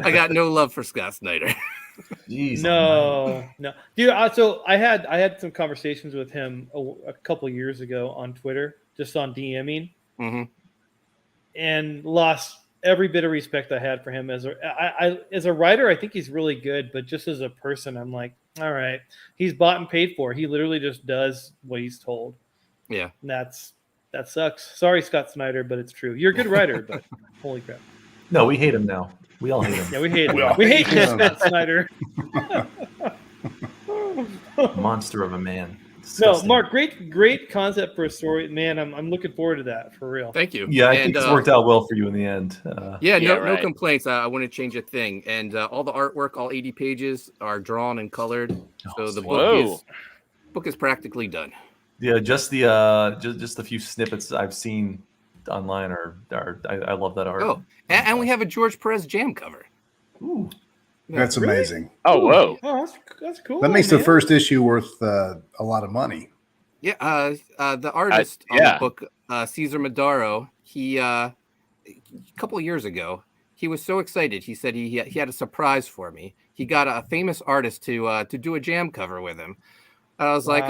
I got no love for Scott Snyder. Jeez, no, dude. So I had some conversations with him a couple years ago on Twitter, just on DMing, Mm-hmm. and lost every bit of respect I had for him as a writer. I think he's really good, but just as a person, I'm like, all right, he's bought and paid for. He literally just does what he's told. Yeah, And that sucks. Sorry, Scott Snyder, but it's true. You're a good writer, but holy crap. No, we hate him now. We all hate him. Yeah, we hate We all him. We hate hate you, him. Scott Snyder. Monster of a man. No, Disgusting. Mark, great concept for a story. Man, I'm looking forward to that for real. thank you. Yeah, I think it's worked out well for you in the end. Yeah, no right. complaints. I wouldn't change a thing. And all the artwork, all 80 pages, are drawn and colored. So the Whoa. book is practically done. Yeah, just the just a few snippets I've seen online are I love that art. Oh, and we have a George Perez jam cover. Ooh. That's Really? amazing. Oh, whoa. Oh, that's cool. That makes the man. first issue worth a lot of money. Yeah, the artist on yeah. the book, Cesar Madaro, he a couple of years ago, he was so excited. He said he had a surprise for me. He got a famous artist to do a jam cover with him. I was like,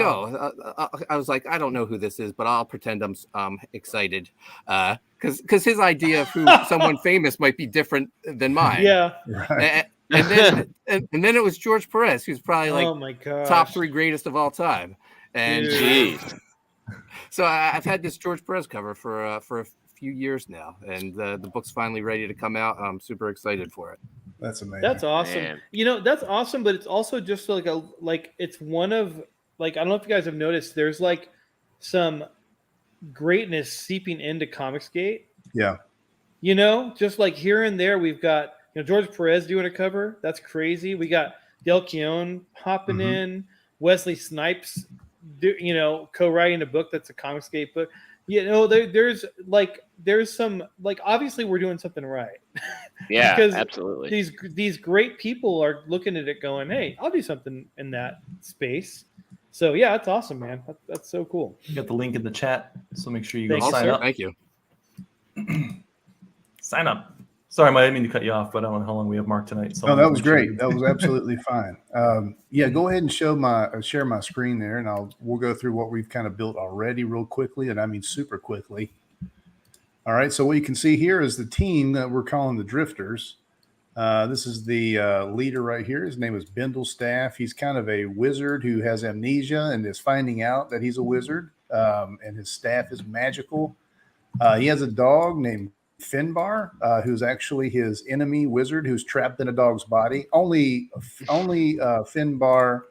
I don't know who this is, but I'll pretend I'm excited because his idea of who someone famous might be different than mine. Yeah. Right. And then it was George Perez, who's probably like Oh my god. top 3 greatest of all time. And Jeez. so I've had this George Perez cover for a few years now, and the book's finally ready to come out. I'm super excited for it. That's amazing. That's awesome. Man. You know, that's awesome, but it's also just like it's one of I don't know if you guys have noticed, there's like some greatness seeping into Comicsgate. Yeah. You know, just like here and there, we've got George Perez doing a cover. That's crazy. We got Del Keown hopping Mhm. in, Wesley Snipes, co-writing a book that's a Comicsgate book. There's some obviously we're doing something right. Yeah, Because absolutely. These great people are looking at it, going, "Hey, I'll do something in that space." So yeah, that's awesome, man. That's so cool. You got the link in the chat, so make sure you Thank go you, sign sir. up. Thank you. Sign up. Sorry, I didn't mean to cut you off, but I don't know how long we have Mark tonight. So No, that was great. That was absolutely fine. Yeah, go ahead and share my screen there, and we'll go through what we've kind of built already real quickly, and I mean super quickly. All right, so what you can see here is the team that we're calling the Drifters. This is the leader right here. His name is Bindlestaff. He's kind of a wizard who has amnesia and is finding out that he's a wizard, and his staff is magical. He has a dog named Finbar, who's actually his enemy wizard who's trapped in a dog's body. Only Finbar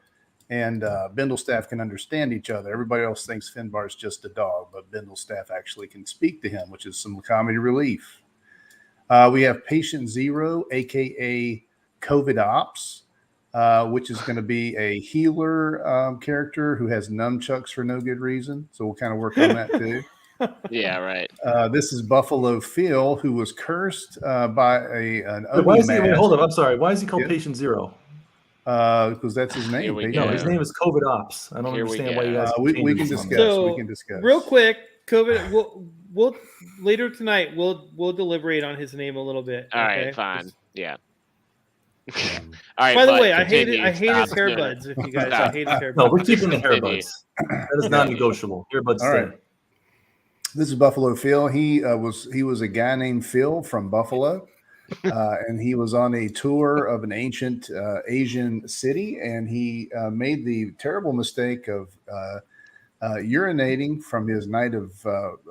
and Bindlestaff can understand each other. Everybody else thinks Finbar's just a dog, but Bindlestaff actually can speak to him, which is some comedy relief. We have Patient Zero, aka COVID Ops, which is going to be a healer character who has nunchucks for no good reason. So we'll kind of work on that too. Yeah, right. This is Buffalo Phil, who was cursed by an Why Oni is he? Wait, mask. hold up. I'm sorry. Why is he called Yeah. Patient Zero? Because that's his name. Here we Patient No, go. his Zero. name is COVID Ops. I don't Here we understand why you go. guys. We changed can this on discuss. me. So, we can discuss. Real quick, COVID. We'll later tonight. We'll deliberate on his name a little bit. All right, okay? fine. Yeah. All right. By the bud, way, I hate continue. his Stop hair doing it. buds. If you guys, I Stop. hate his hair No, buds. we're keeping the hair Continue. buds. That is non-negotiable. Hair buds All stay. right. This is Buffalo Phil. He was a guy named Phil from Buffalo, and he was on a tour of an ancient Asian city, and he made the terrible mistake of urinating from his night of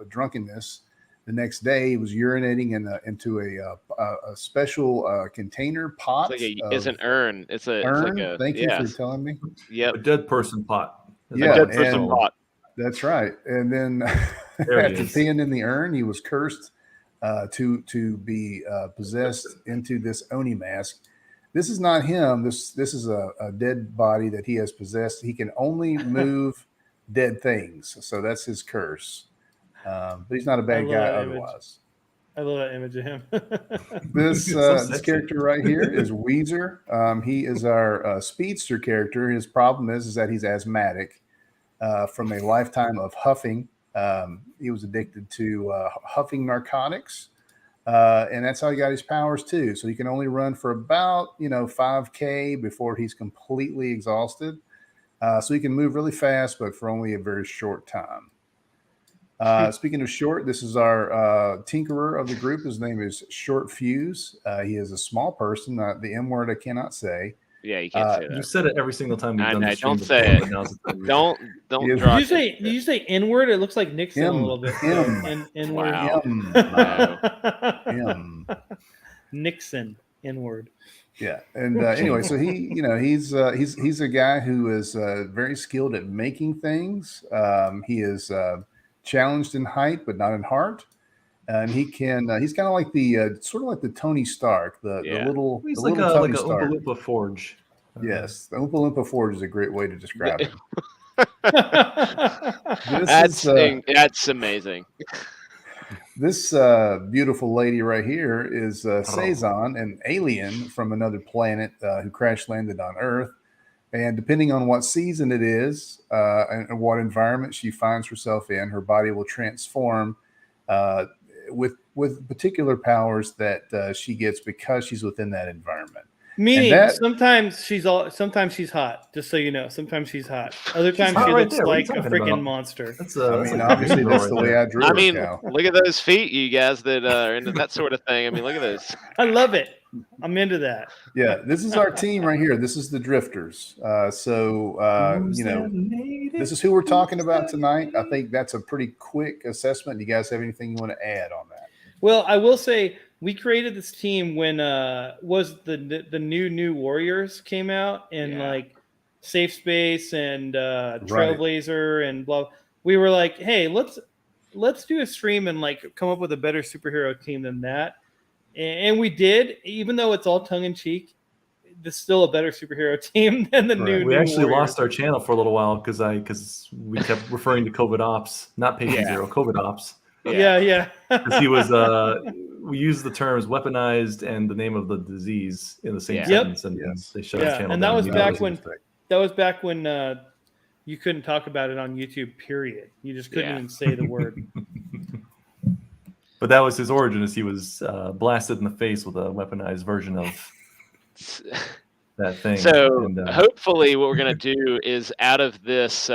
drunkenness. The next day, he was urinating into a special container pot. It's an urn. It's urn. like a. Thank you yes. for telling me. Yep. A dead person pot. Yeah, Dead person and- pot. That's right. And then There it after is. peeing in the urn, he was cursed to be possessed into this Oni mask. This is not him. This is a dead body that he has possessed. He can only move dead things. So that's his curse. But he's not a bad love guy that image. otherwise. I love that image of him. This So this sexy. character right here is Weezer. He is our speedster character. His problem is that he's asthmatic from a lifetime of huffing He was addicted to huffing narcotics, and that's how he got his powers too. So he can only run for about 5K before he's completely exhausted. So he can move really fast, but for only a very short time. Speaking of short, this is our tinkerer of the group. His name is Short Fuse. He is a small person. The M word I cannot say. Yeah, you can't say that. You said it every single time we've done this. Don't say it. Don't draw. Did you say N-word? It looks like Nixon a little bit. N-word. Wow. M. Nixon N-word. Yeah, and anyway, so he's a guy who is very skilled at making things. He is challenged in height, but not in heart. And he can. He's kind of like the sort of like the Tony Stark, the little. He's the like little a Tony Oompa Stark. Loompa Forge. Yes, the Oompa Loompa Forge is a great way to describe him. That's amazing. This beautiful lady right here is Cezanne, an alien from another planet who crash landed on Earth. And depending on what season it is and what environment she finds herself in, her body will transform with particular powers that she gets because she's within that environment. Meaning, sometimes she's hot. Just so you know, sometimes she's hot. Other times she looks like a freaking monster. Obviously that's the way I drew her. Cal. Look at those feet, you guys that are into that sort of thing. I mean, look at this. I love it. I'm into that. Yeah, this is our team right here. This is the Drifters. This is who we're talking about tonight. I think that's a pretty quick assessment. Do you guys have anything you want to add on that? Well, I will say we created this team when was the new Warriors came out and like Safe Space and Trailblazer and blah. We were like, hey, let's do a stream and like come up with a better superhero team than that. And we did, even though it's all tongue in cheek. There's still a better superhero team than the new. We actually Warriors. lost our channel for a little while because we kept referring to COVID Ops, not Patient Zero, COVID Ops. Yeah. Because he was, we used the terms weaponized and the name of the disease in the same sentence, and they shut his channel and down. that was back when you couldn't talk about it on YouTube. Period. You just couldn't even say the word. But that was his origin, as he was blasted in the face with a weaponized version of that thing. So hopefully, what we're gonna do is out of this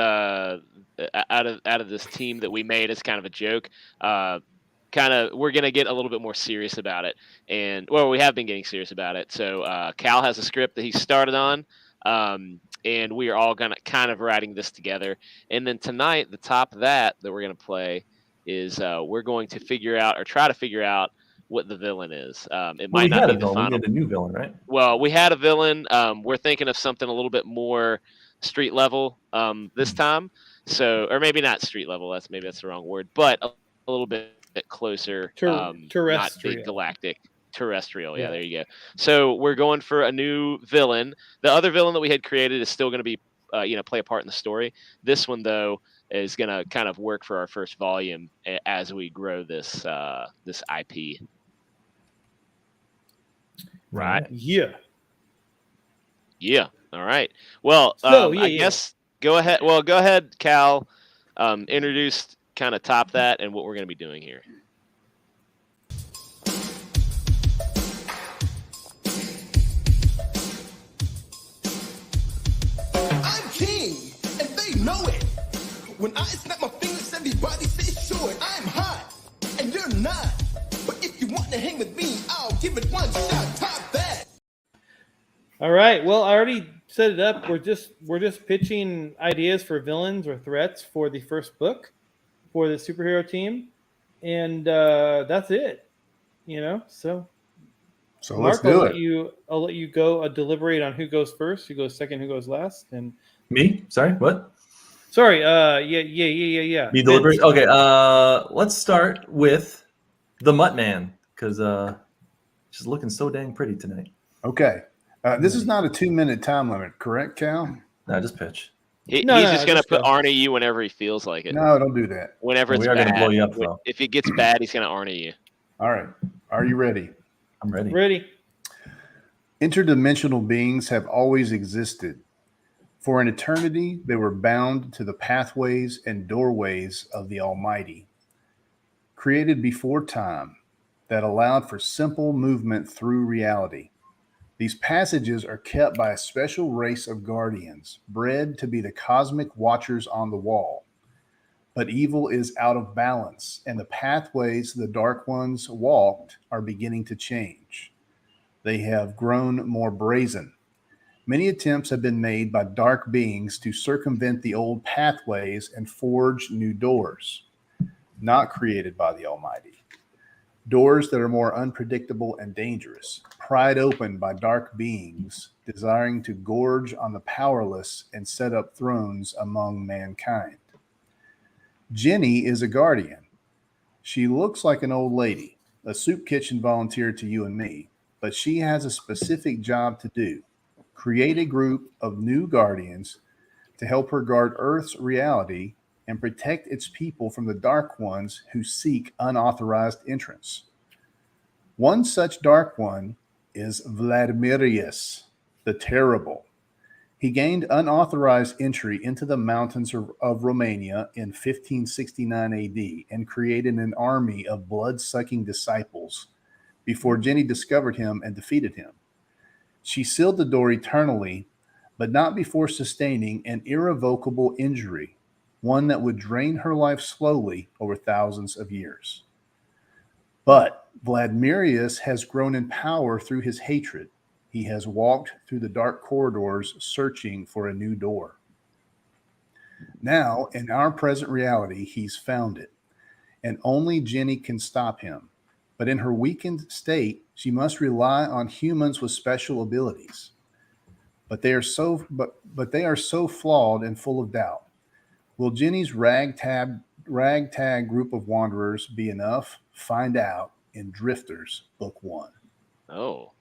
team that we made as kind of a joke, we're gonna get a little bit more serious about it, and we have been getting serious about it. So Cal has a script that he started on, and we are all gonna kind of writing this together. And then tonight, the top of that we're gonna play is we're going to try to figure out what the villain is. It might not be the final. We had a new villain, right? Well, we had a villain. We're thinking of something a little bit more street level this time. So, or maybe not street level. That's the wrong word, but a little bit closer. Terrestrial. Not big galactic. Terrestrial. Yeah, there you go. So we're going for a new villain. The other villain that we had created is still going to be, play a part in the story. This one, though, is going to kind of work for our first volume as we grow this IP. Right. Yeah. All right. Well, I guess go ahead. Well, go ahead, Cal. Introduce, kind of top that, and what we're going to be doing here. I'm king, and they know it. When I snap my fingers, everybody says sure, I'm hot, and you're not. But if you want to hang with me, I'll give it one shot. Top that. All right. Well, I already set it up. We're just pitching ideas for villains or threats for the first book for the superhero team, and that's it. So Mark, let's do it. I'll let you go deliberate on who goes first, who goes second, who goes last, and me. Sorry, what? Sorry. Yeah. Me deliberate. Okay. Let's start with the Mutt Man because she's looking so dang pretty tonight. Okay. This is not a 2-minute time limit, correct, Cal? No, just pitch. He's just going to put Arnie you whenever he feels like it. No, don't do that. Whenever it's we are bad. Going to blow you up, though. If it gets bad, he's going to Arnie you. All right. Are you ready? I'm ready. Ready. Interdimensional beings have always existed. For an eternity, they were bound to the pathways and doorways of the Almighty, created before time, that allowed for simple movement through reality. These passages are kept by a special race of guardians, bred to be the cosmic watchers on the wall. But evil is out of balance, and the pathways the Dark Ones walked are beginning to change. They have grown more brazen. Many attempts have been made by dark beings to circumvent the old pathways and forge new doors, not created by the Almighty. Doors that are more unpredictable and dangerous, pried open by dark beings desiring to gorge on the powerless and set up thrones among mankind. Jenny is a guardian. She looks like an old lady, a soup kitchen volunteer to you and me, but she has a specific job to do. Create a group of new guardians to help her guard Earth's reality and protect its people from the Dark Ones who seek unauthorized entrance. One such Dark One is Vladimirius, the Terrible. He gained unauthorized entry into the mountains of Romania in 1569 AD and created an army of blood-sucking disciples before Jenny discovered him and defeated him. She sealed the door eternally, but not before sustaining an irrevocable injury, one that would drain her life slowly over thousands of years. But Vladimirius has grown in power through his hatred. He has walked through the dark corridors searching for a new door. Now, in our present reality, he's found it, and only Jenny can stop him. But in her weakened state, she must rely on humans with special abilities. But they are so flawed and full of doubt. Will Jenny's ragtag group of wanderers be enough? Find out in Drifters, Book 1. Oh.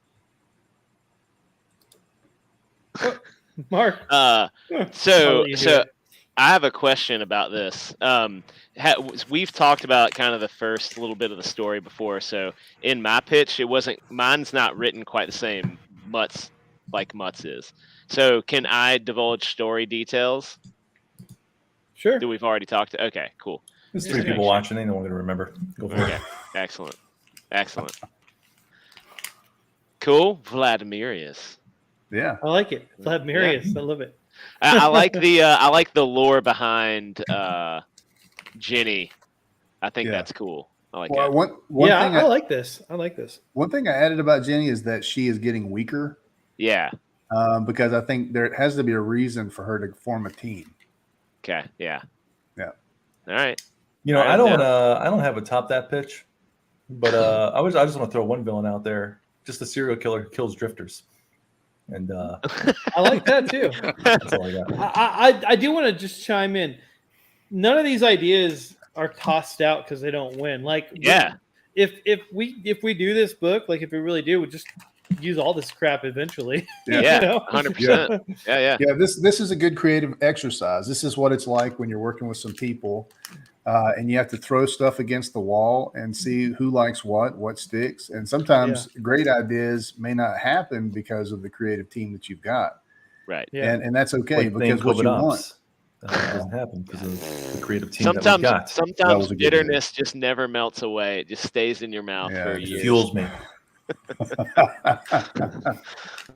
Mark. So I have a question about this. We've talked about kind of the first little bit of the story before. So in my pitch, mine's not written quite the same like Mutt's is. So can I divulge story details Sure. that we've already talked to? Okay, cool. There's three people watching. Ain't no one going to remember. Go for it. Excellent. Cool. Vladimirius. Yeah. I like it. Vladimirius. I love it. I like the lore behind Jenny. I think that's cool. I like that. I like this. One thing I added about Jenny is that she is getting weaker. Yeah. Because I think there has to be a reason for her to form a team. Okay. Yeah. Yeah. All right. I don't have a top that pitch, but I just want to throw one villain out there. Just a serial killer who kills drifters. And I like that too. That's all I got. I do want to just chime in. None of these ideas are tossed out because they don't win. If we do this book, if we really do, we just use all this crap eventually. Yeah, 100%. Yeah. This is a good creative exercise. This is what it's like when you're working with some people, and you have to throw stuff against the wall and see who likes what sticks. And sometimes great ideas may not happen because of the creative team that you've got. Right. Yeah. And that's okay because what you want. It doesn't happen because of the creative team that we got. Sometimes bitterness just never melts away. It just stays in your mouth for years. It fuels me.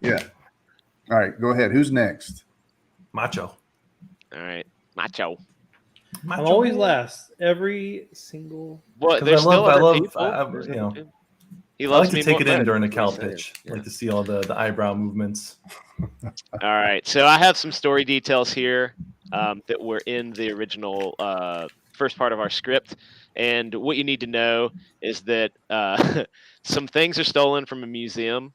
Yeah. All right, go ahead. Who's next? Macho. All right, Macho. I'm always last every single. What? There's still other people. He loves I like to take it in during a cow pitch. I like to see all the eyebrow movements. All right, so I have some story details here that were in the original first part of our script. And what you need to know is that some things are stolen from a museum,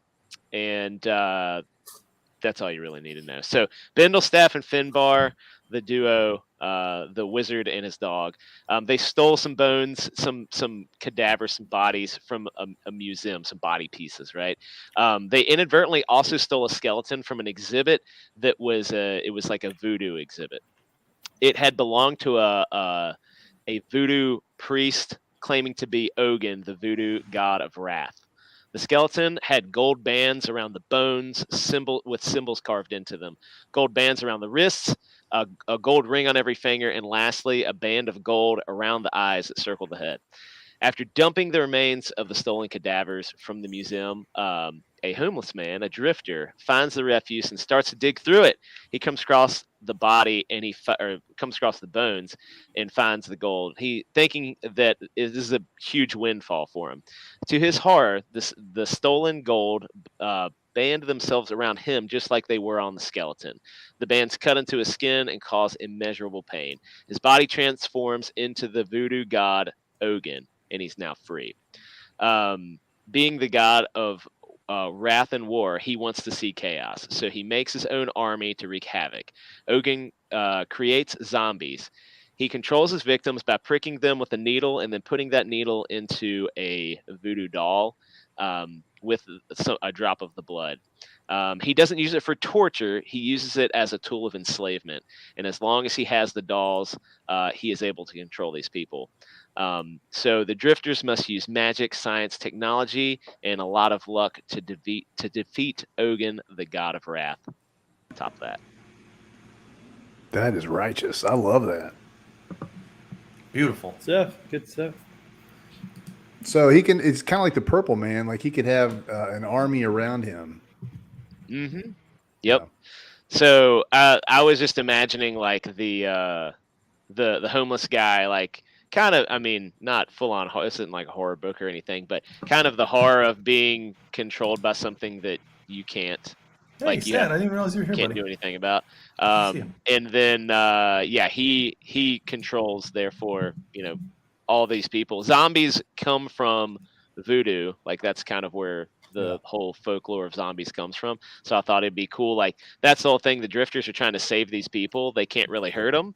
and that's all you really need to know. So Bindlestaff and Finbar, the duo, the wizard and his dog, they stole some bones, some cadavers, some bodies from a museum, some body pieces, right? They inadvertently also stole a skeleton from an exhibit that was like a voodoo exhibit. It had belonged to a voodoo priest claiming to be Ogun, the voodoo god of wrath. The skeleton had gold bands around the bones, with symbols carved into them. Gold bands around the wrists, a gold ring on every finger, and lastly, a band of gold around the eyes that circled the head. After dumping the remains of the stolen cadavers from the museum, a homeless man, a drifter, finds the refuse and starts to dig through it. He comes across the body and comes across the bones and finds the gold. He thinking that this is a huge windfall for him. To his horror, the stolen gold band themselves around him just like they were on the skeleton. The bands cut into his skin and cause immeasurable pain. His body transforms into the voodoo god Ogun, and he's now free. Being the god of wrath and war, he wants to see chaos. So he makes his own army to wreak havoc. Ogun creates zombies. He controls his victims by pricking them with a needle and then putting that needle into a voodoo doll with a drop of the blood. He doesn't use it for torture. He uses it as a tool of enslavement. And as long as he has the dolls, he is able to control these people. So the drifters must use magic, science, technology, and a lot of luck to defeat Ogun, the god of wrath. Top that. That is righteous. I love that. Beautiful. Stuff. Good stuff. So he can. It's kind of like the Purple Man. Like he could have an army around him. Mm-hmm. Yep. So I was just imagining like the homeless guy, like kind of. I mean, not full on. This isn't like a horror book or anything, but kind of the horror of being controlled by something that you can't. Hey, like Stan, I didn't realize you were here, can't buddy. do anything about. And then he controls, therefore, all these people. Zombies come from voodoo, like that's kind of where the whole folklore of zombies comes from. So I thought it'd be cool, like that's the whole thing. The drifters are trying to save these people. They can't really hurt them,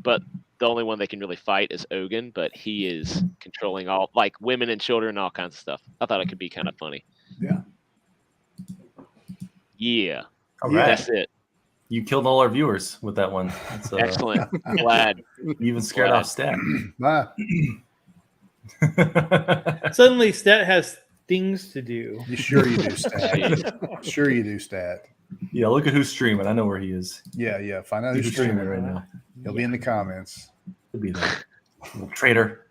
but the only one they can really fight is Ogun, but he is controlling all, like women and children and all kinds of stuff. I thought it could be kind of funny. Yeah. All right. That's it. You killed all our viewers with that one. That's, excellent. Glad. You even scared off Stat. Suddenly, Stat has things to do. Sure you do, Stat. Sure you do, Stat. Yeah, look at who's streaming. I know where he is. Yeah. Find out He's who's streaming streaming right now. He'll be in the comments. He'll be there. Little traitor.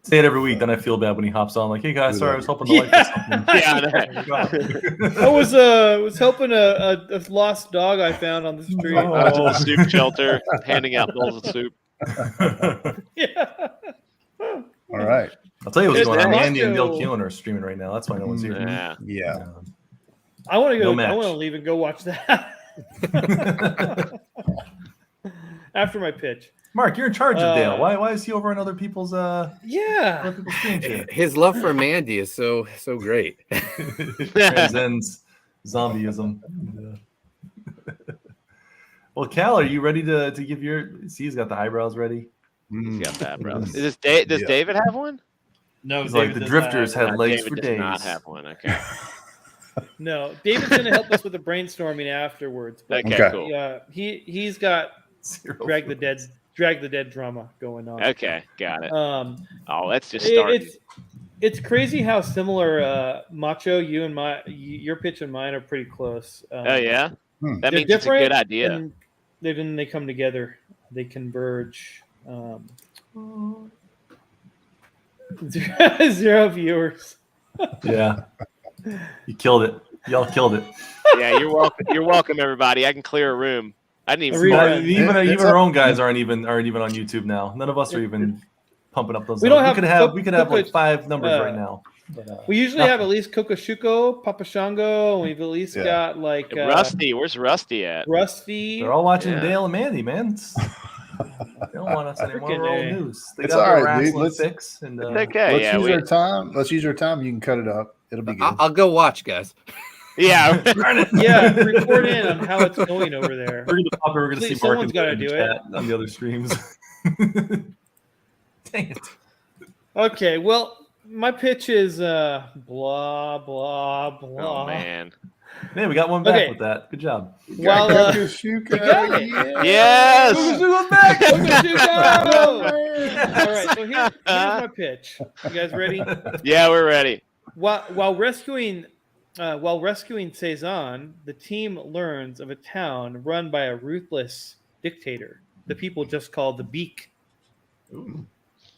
Say it every week, then I feel bad when he hops on. Like, hey guys, sorry, I was hoping to like this something. I was helping a lost dog I found on the street. To the soup shelter, handing out bowls of soup. Yeah. All right. I'll tell you what's going on. Marco. Andy and Bill Keelan are streaming right now. That's why no one's here. Yeah. I want to go. No I want to leave and go watch that after my pitch. Mark, you're in charge of Dale. Why is he over on other people's other people's streams here? His love for Mandy is so great. Transcends zombieism. Well, Cal, are you ready to give your? See, he's got the eyebrows ready. He's got the eyebrows. Does David have one? No, he's like the drifters had legs David for does days. not have one. Okay. No, David's going to help us with the brainstorming afterwards. But Okay, cool. He's got drag the dead drama going on. Okay, got it. Let's just start. It's crazy how similar Macho, your pitch and mine are pretty close. Oh yeah, that means they're it's a good idea. And then they come together, they converge. 0 viewers. Yeah, you killed it. Y'all killed it. Yeah, you're welcome. You're welcome, everybody. I can clear a room. I didn't even. Even our own guys aren't even on YouTube now. None of us are even pumping up those. We don't numbers. We could have like 5 numbers right now. But, we usually have at least Kokoshuko, Papa Shango, and we've at least got like Rusty. Where's Rusty at? Rusty. They're all watching Dale and Mandy, man. They don't want us anymore. We're all news. They It's got all their right, dude. wrestling fix. And, okay. Let's use our time. Let's use our time. You can cut it up. It'll be good. I'll go watch, guys. Yeah. Yeah, report in on how it's going over there. We're gonna see Mark someone's got to do it on the other streams. Dang it. Okay, well, my pitch is blah blah blah. Oh man. Man, we got one back with that. Good job. Well, you got it. Yes. All right, so here's my pitch. You guys ready? Yeah, we're ready. While rescuing Cezanne, the team learns of a town run by a ruthless dictator. The people just called the Beak. Ooh,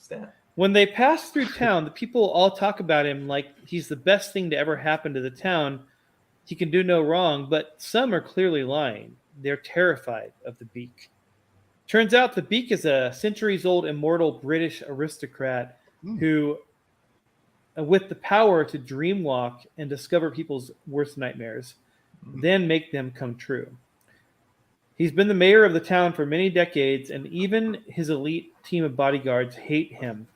stat. When they pass through town, the people all talk about him like he's the best thing to ever happen to the town. He can do no wrong, but some are clearly lying. They're terrified of the Beak. Turns out the Beak is a centuries-old immortal British aristocrat who, with the power to dreamwalk and discover people's worst nightmares, then make them come true. He's been the mayor of the town for many decades, and even his elite team of bodyguards hate him,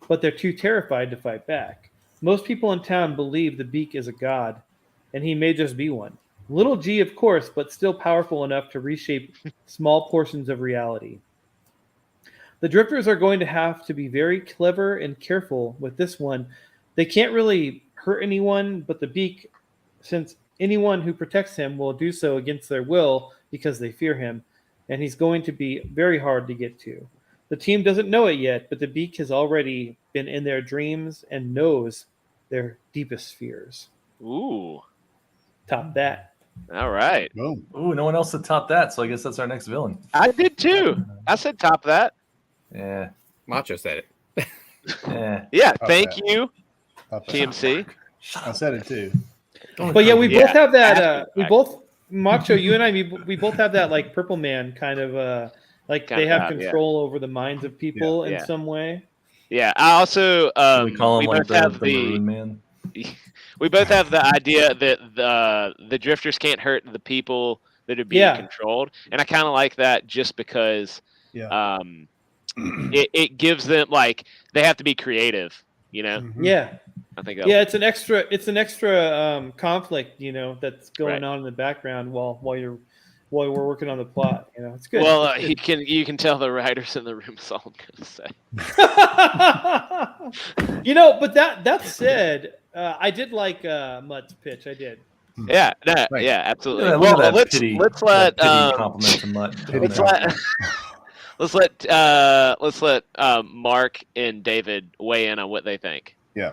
but they're too terrified to fight back. Most people in town believe the Beak is a god, and he may just be one. Little g, of course, but still powerful enough to reshape small portions of reality. The drifters are going to have to be very clever and careful with this one. They can't really hurt anyone but the Beak, since anyone who protects him will do so against their will because they fear him, and he's going to be very hard to get to. The team doesn't know it yet, but the Beak has already been in their dreams and knows their deepest fears. Ooh. Top that. All right. Boom. Ooh, no one else to top that, so I guess that's our next villain. I did too. I said top that. Yeah. Macho said it. Yeah. Yeah. Top Thank that. you, Top that. TMC. I said it too. But yeah, we Yeah. both have that. We Back. both, Macho, you and I, we both have that like Purple Man kind of like Kind they of have vibe, yeah. control over the minds of people in Yeah. some way. Yeah. I also we call him we like both have the Maroon Man. we both have the idea that the drifters can't hurt the people that are being Yeah. controlled, and I kind of like that just because Yeah. it gives them like they have to be creative, you know. Mhm. Yeah, I think that yeah. It's an extra conflict, that's going Right. on in the background while we're working on the plot. It's good. well, It's you can tell the writers in the room. That's all I'm gonna say. But that said, I did like Mutt's pitch. I did. Yeah, no, Right. yeah, absolutely. Yeah, look well, at that let's pity, let's let that pity compliment to Mutt. Pity let's let Mark and David weigh in on what they think. Yeah.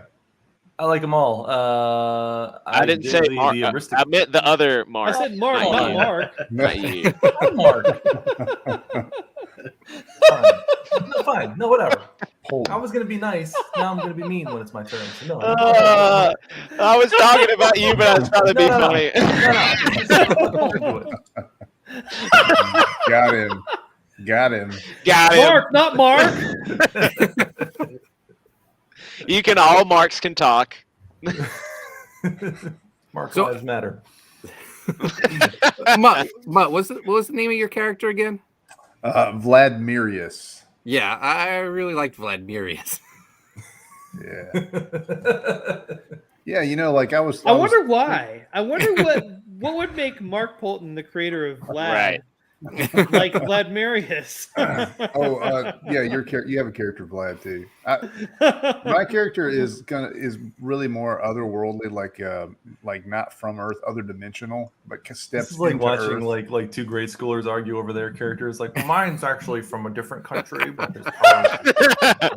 I like them all. I didn't did say the Mark. I aristocrat. meant the other Mark. I said Mark, not not you. Mark. Not you. I'm Mark. Fine. No, fine. No, whatever. I was gonna be nice. Now I'm gonna be mean when it's my turn. So no. I was talking about you, but I was trying to be funny. Got him. Got him. Got him. Mark, not Mark. You can all Marks can talk. Mark So- lives matter. Mutt, what was the name of your character again? Vladimirius. Yeah, I really liked Vladimirius. Yeah. Yeah, like I was. I wonder why. I wonder what would make Mark Polton, the creator of Vlad, Right. like Vladimirius. Yeah, you have a character, Vlad, too. My character is really more otherworldly, like not from Earth, other dimensional, but steps This is like into watching Earth. like two grade schoolers argue over their characters. Like mine's actually from a different country, but his powers.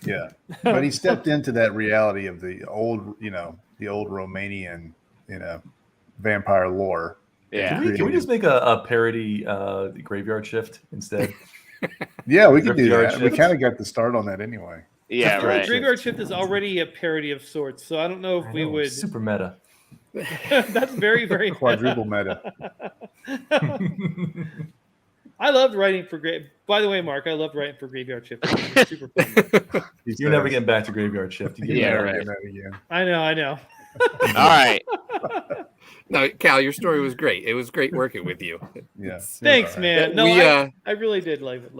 Yeah, but he stepped into that reality of the old Romanian, vampire lore. Yeah. Can we just make a parody graveyard shift instead? Yeah, we could do Graveyard that. We shift. kind of got the start on that anyway. Yeah, right. Graveyard Shift is already a parody of sorts, so I don't know if I we know, would. super meta. That's very, very Quadruple meta. I loved writing for By the way, Mark, I loved writing for Graveyard Shift. It was super fun. You're never getting back to graveyard shift. You get Yeah, back. right. That again. I know. All right. No, Cal, your story was great. It was great working with you. Yeah. Thanks, All right. man. No, We, I really did love it.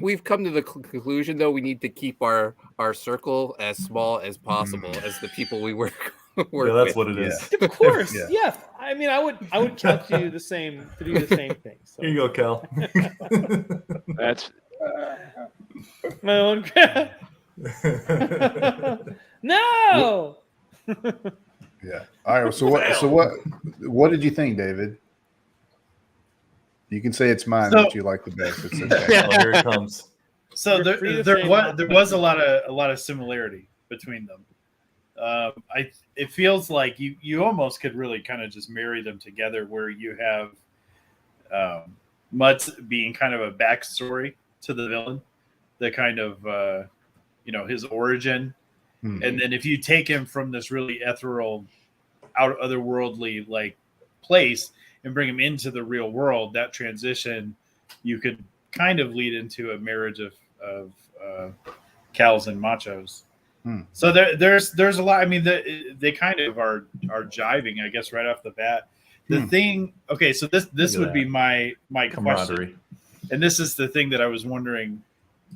We've come to the conclusion though we need to keep our circle as small as possible as the people we work Yeah, with. that's what it is. Of course, Yeah. yeah. I mean, I would count you to do the same thing. So. Here you go, Cal. That's My own. No. Yeah. All right. So what did you think, David? You can say it's mine So- that you like the best. It's okay. Oh, here it comes. So You're free to there say was a lot of similarity between them. It feels like you almost could really kind of just marry them together, where you have Mutt's being kind of a backstory to the villain, the kind of his origin, and then if you take him from this really ethereal, otherworldly like place and bring him into the real world, that transition you could kind of lead into a marriage of cows and machos. So there's a lot. I mean, they kind of are jiving, I guess, right off the bat. The thing, okay, so this would be my question, and this is the thing that I was wondering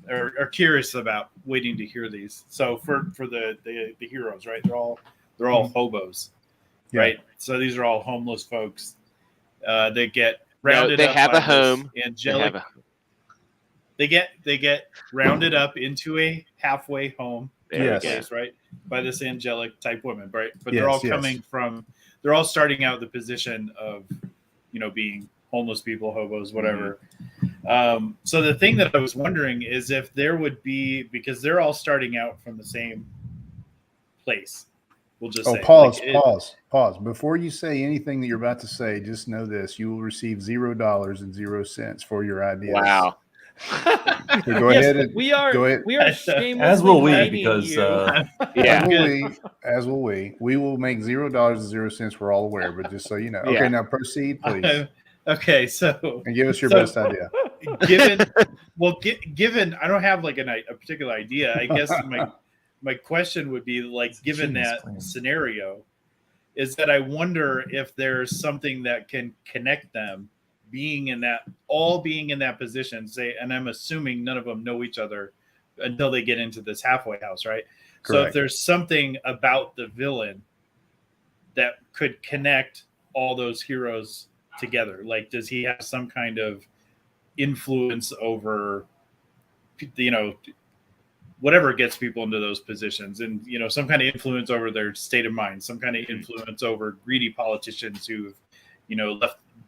or curious about, waiting to hear these. So for the heroes, right? They're all hobos, right? So these are all homeless folks. They get rounded up. They have by a home. Angelic. They get rounded up into a halfway home. Yes. Right, by this angelic type woman, right? But they're all coming from. They're all starting out the position of, being homeless people, hobos, whatever. So the thing that I was wondering is if there would be, because they're all starting out from the same place. We'll just say. Pause. Before you say anything that you're about to say, just know this: you will receive $0.00 for your ideas. Wow. So go ahead and we are shamelessly as will we, mining because you. as will we. We will make $0.00. We're all aware, but just so you know. Okay, now proceed, please. Okay, so and give us your best idea. Given I don't have like a particular idea. I guess my question would be, like, given that scenario, is that I wonder if there's something that can connect them being in that position, say, and I'm assuming none of them know each other until they get into this halfway house, right? Correct. So if there's something about the villain that could connect all those heroes together, like, does he have some kind of influence over, whatever gets people into those positions, and some kind of influence over their state of mind, some kind of influence over greedy politicians who've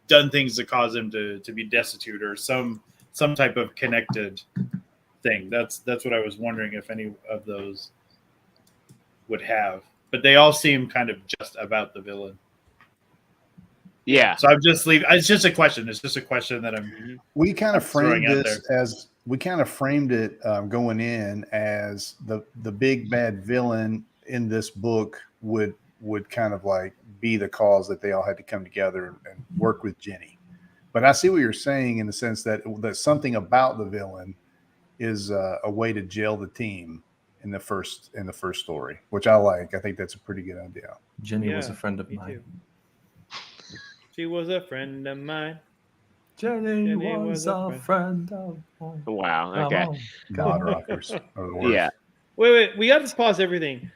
done things that cause them to be destitute, or some type of connected thing. That's what I was wondering if any of those would have, but they all seem kind of just about the villain. Yeah. So I'm just leaving. It's just a question. It's just a question that we kind of framed it going in as the big bad villain in this book would kind of like be the cause that they all had to come together and work with Jenny. But I see what you're saying in the sense that something about the villain is a way to gel the team in the first story, which I like. I think that's a pretty good idea. Jenny was a friend of mine. Too. She was a friend of mine. Jenny was a friend of mine. Wow. Okay. God rockers are the worst. Yeah. Wait. We have to pause everything.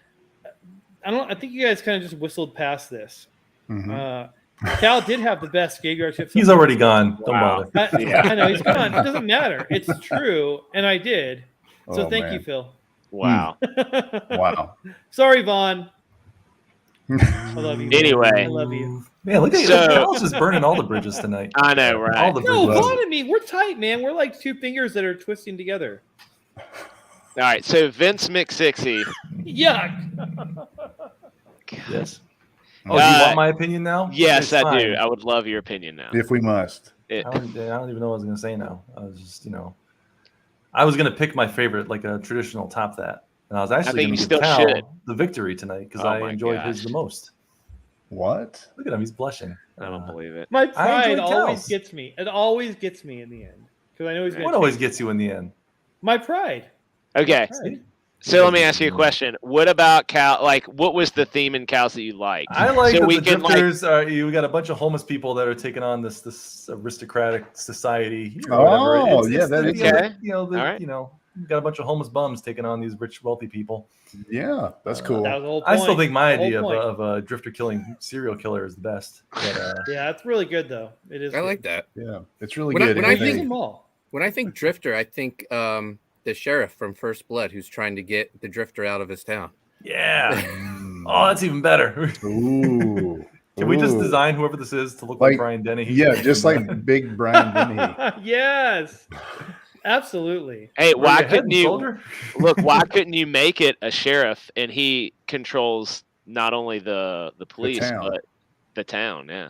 I think you guys kind of just whistled past this. Cal did have the best graveyard shift. He's already gone. Don't bother. I know he's gone. It doesn't matter. It's true, and I did. So thank you, Phil. Wow. Wow. Sorry, Vaughn. I love you. Anyway, I love you. Man, look at Cal's just burning all the bridges tonight. I know, right? All the bridges. No, Vaughn and me, we're tight, man. We're like two fingers that are twisting together. All right, so Vince McSixie. Yuck. Yes. Oh, do you want my opinion now? Yes, I do. I would love your opinion now. If we must. I don't even know what I was going to say now. I was just, I was going to pick my favorite, like a traditional top that. And I was actually going to give Cal the victory tonight because I enjoyed his the most. What? Look at him. He's blushing. I don't believe it. My pride always gets me. It always gets me in the end. Because I know he's going to. What always gets you in the end? My pride. Okay. So let me ask you a question. What about Cal? Like, what was the theme in Cal's that you liked? I like that the drifters you got a bunch of homeless people that are taking on this aristocratic society. Oh, yeah, that is okay. You got a bunch of homeless bums taking on these rich, wealthy people. Yeah, that's cool. That was the whole point. I still think my idea of a drifter killing serial killer is the best. But, yeah, it's really good though. It is. I like that. Yeah, it's really good. When I think drifter, I think the sheriff from First Blood who's trying to get the drifter out of his town. Yeah. Oh, that's even better. Ooh. Can we just design whoever this is to look like Brian Dennehy? Yeah, just like big Brian Dennehy. Yes. Absolutely. Hey, Were why you head couldn't and you shoulder? look? Why couldn't you make it a sheriff and he controls not only the police town. but the town? Yeah.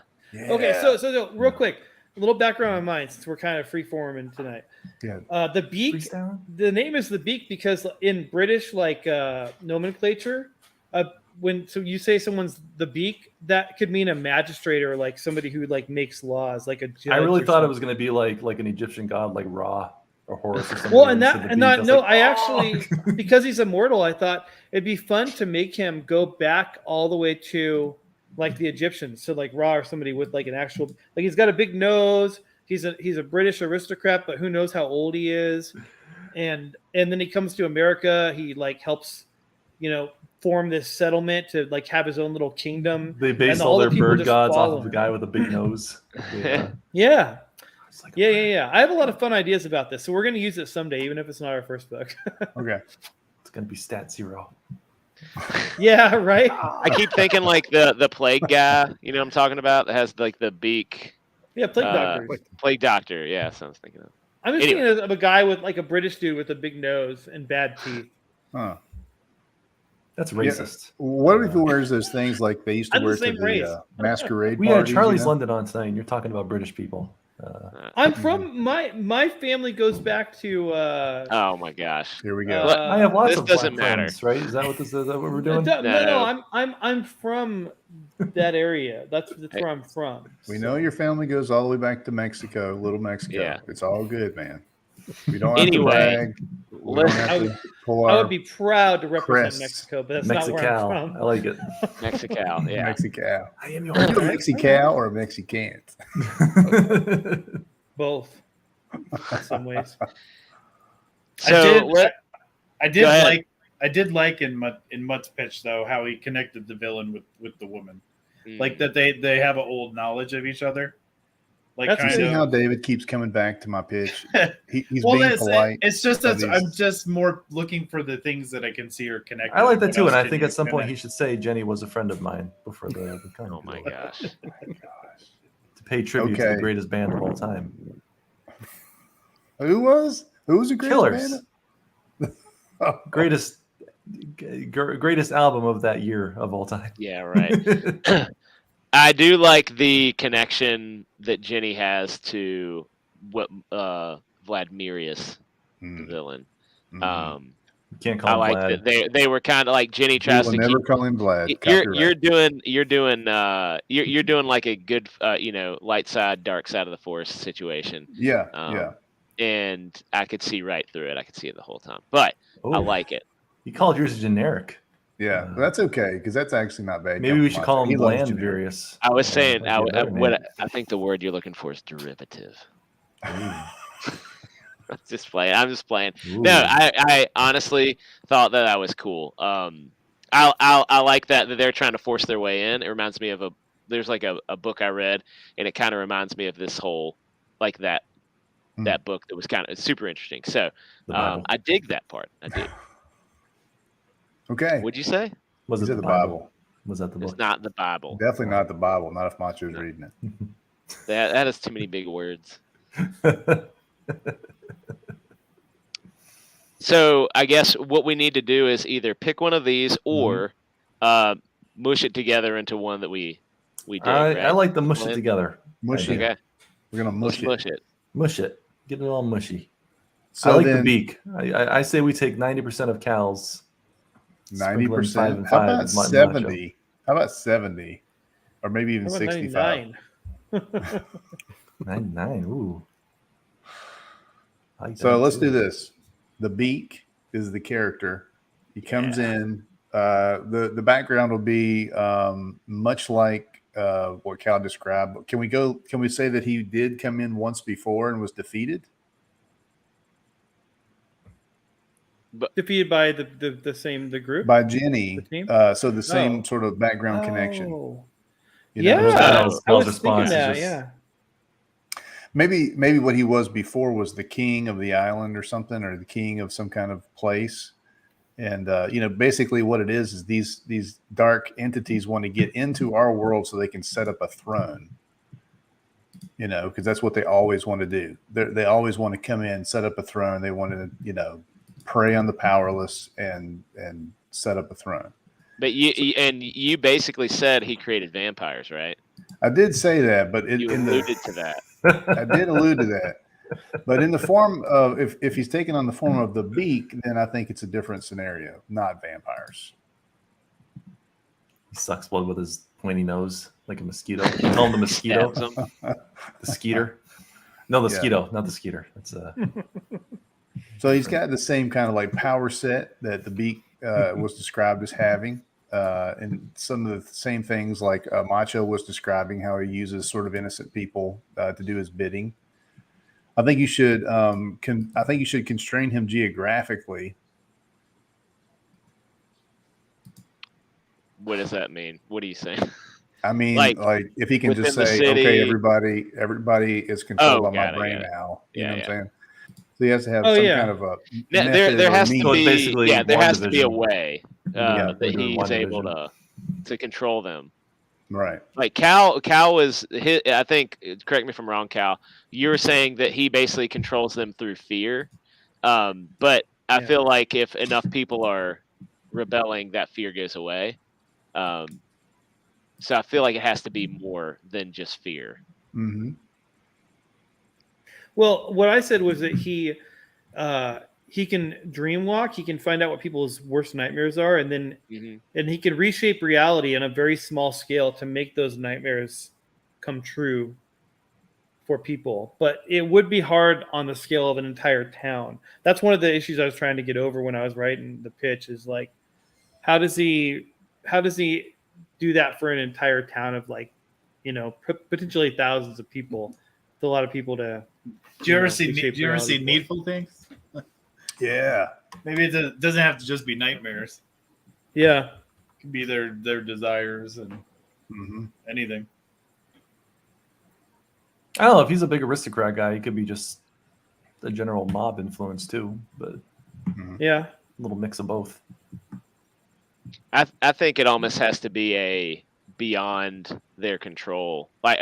Okay, so real quick, a little background on mine since we're kind of free forming tonight. Yeah. The beak, Freestyle? the name is the beak because in British nomenclature, when you say someone's the beak, that could mean a magistrate or like somebody who like makes laws, like a judge. I really or thought it was something. going to be like an Egyptian god, like Ra or Horus or something. Well, I actually because he's immortal, I thought it'd be fun to make him go back all the way to like the Egyptians, so like Ra or somebody with like an actual like he's got a big nose. He's a British aristocrat, but who knows how old he is, and then he comes to America. He like helps, form this settlement to like have his own little kingdom. They base and all their people bird just gods off follow of the him. guy with a big nose. Yeah. It's like Yeah. I have a lot of fun ideas about this, so we're going to use it someday, even if it's not our first book. Okay. It's going to be stat 0. Yeah, right. I keep thinking like the plague guy. You know what I'm talking about? That has like the beak. Yeah, plague doctors. Plague doctor. Yeah, that's what I was thinking of. I'm just thinking of a guy with like a British dude with a big nose and bad teeth. Huh. That's racist. What if he wears those things like they used to I'm the wear to same race. the masquerade We had parties, Charlie's London on tonight, and you're talking about British people. I'm from my family goes back to. Oh my gosh. Here we go. I have lots This of doesn't black matter. friends, right? Is that what we're doing? No. I'm from that area. That's where I'm from. We know your family goes all the way back to Mexico, Little Mexico. Yeah. It's all good, man. We don't have Anyway, to brag. We don't have to pull I our would be proud to represent crests. Mexico, but that's not where I'm Mexical. from. I like it. Mexical. Yeah. Mexico. I am Are you a Mexical or a Mexican? Both, in some ways. So I did like in Mutt's pitch though how he connected the villain with the woman, like that they have an old knowledge of each other. Like That's You kind see of how David keeps coming back to my pitch? He's well, being polite. it's just of that these- I'm just more looking for the things that I can see are connected. I like that What too, and else I can think you at some point he connect? should say Jenny was a friend of mine before the kind. Oh my gosh. To pay tribute to Okay. the greatest band of all time. Who was the greatest Killers. band? Oh, Greatest album of that year of all time. Yeah, right. I do like the connection that Jenny has to what Vladimirius, the villain. You can't call I him like Vlad. that they were kind of like Jenny we tries will to never keep. call him Vlad. You're doing like a good light side dark side of the force situation. Yeah. And I could see right through it. I could see it the whole time, but I Oh, like it. you called yours generic. Yeah, that's okay because that's actually not bad. Maybe we should call He him loves bland generic. various. I was saying Might be a better name. I think the word you're looking for is derivative. Just playing. I'm just playing. Ooh. No, I honestly thought that was cool. I like that they're trying to force their way in. It reminds me of there's like a book I read, and it kind of reminds me of this whole like that book that was kind of super interesting. So The Bible. I dig that part. I did. Okay. What'd you say? Was Is it it the the Bible? Bible? Was that the It's book? not the Bible. Definitely not the Bible. Not if Macho's reading it. That is too many big words. So I guess what we need to do is either pick one of these or mush it together into one that we did. I right? like the mush it Plan? together. Mush it. Okay, We're gonna let's mush it. mush it. Mush it. Get it all mushy. So I like then, the beak. I say we take 90% of Cal's. 90%. How about 70? How about 70? Or maybe even How about 65. 99? 99. Ooh. I like So that let's too. do this. The beak is the character. He comes in. The background will be much like what Cal described. Can we say that he did come in once before and was defeated? Defeated by the group? By Jenny. The team? So the same sort of background connection. Oh. You know? Yeah, Cal's I was response thinking is that. just- Yeah. Maybe what he was before was the king of the island or something, or the king of some kind of place. And basically what it is these dark entities want to get into our world so they can set up a throne. because that's what they always want to do. They always want to come in, set up a throne. They want to, prey on the powerless and set up a throne. But you basically said he created vampires, right? I did say that, but You alluded to that. I did allude to that. But in the form of, if he's taken on the form of the beak, then I think it's a different scenario, not vampires. He sucks blood with his pointy nose like a mosquito. You call him the mosquito? Stabs him. The skeeter? No, the skeeto, not the skeeter. That's So he's got the same kind of like power set that the beak was described as having. And some of the same things like Macho was describing, how he uses sort of innocent people to do his bidding. I think you should constrain him geographically. What does that mean? What are you saying? I mean, like if he can just within the say, city- okay, everybody is controlled by my brain now. You know what I'm saying? So he has to have some kind of a method there or has means. to be basically there one has to be a division. way Yeah, that doing one he's able division. to control them. Right. Like Cal was I think, correct me if I'm wrong, Cal, you were saying that he basically controls them through fear. But I feel like if enough people are rebelling, that fear goes away. So I feel like it has to be more than just fear. Mm-hmm. Well, what I said was that he can dream walk. He can find out what people's worst nightmares are, and then and he can reshape reality on a very small scale to make those nightmares come true for people. But it would be hard on the scale of an entire town. That's one of the issues I was trying to get over when I was writing the pitch. Is like, how does he do that for an entire town of potentially thousands of people? It's a lot of people to. Do you ever see reshape reality for. Needful Things? Yeah. Maybe it doesn't have to just be nightmares. Yeah. It could be their desires and anything. I don't know if he's a big aristocrat guy. He could be just a general mob influence too, but yeah, a little mix of both. I think it almost has to be a beyond their control. It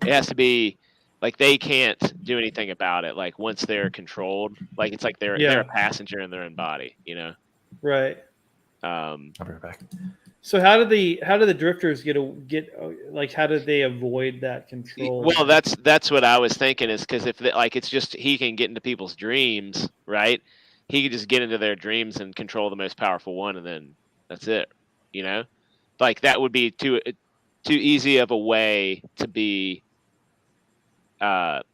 has to be like they can't do anything about it. Like once they're controlled, like it's like they're a passenger in their own body, Right. I'll be right back. So how do the drifters get how do they avoid that control? Well, that's what I was thinking, is because if it's just he can get into people's dreams, right? He could just get into their dreams and control the most powerful one, and then that's it. Like that would be too easy of a way to be to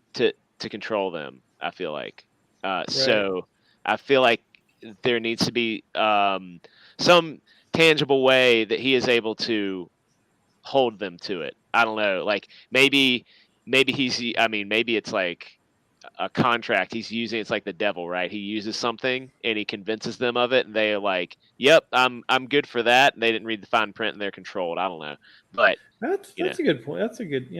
control them. I feel like so. I feel like there needs to be some tangible way that he is able to hold them to it. I don't know. Like maybe it's like a contract he's using. It's like the devil, right? He uses something and he convinces them of it, and they're like, "Yep, I'm good for that." And they didn't read the fine print and they're controlled. I don't know, but that's a good point. That's a good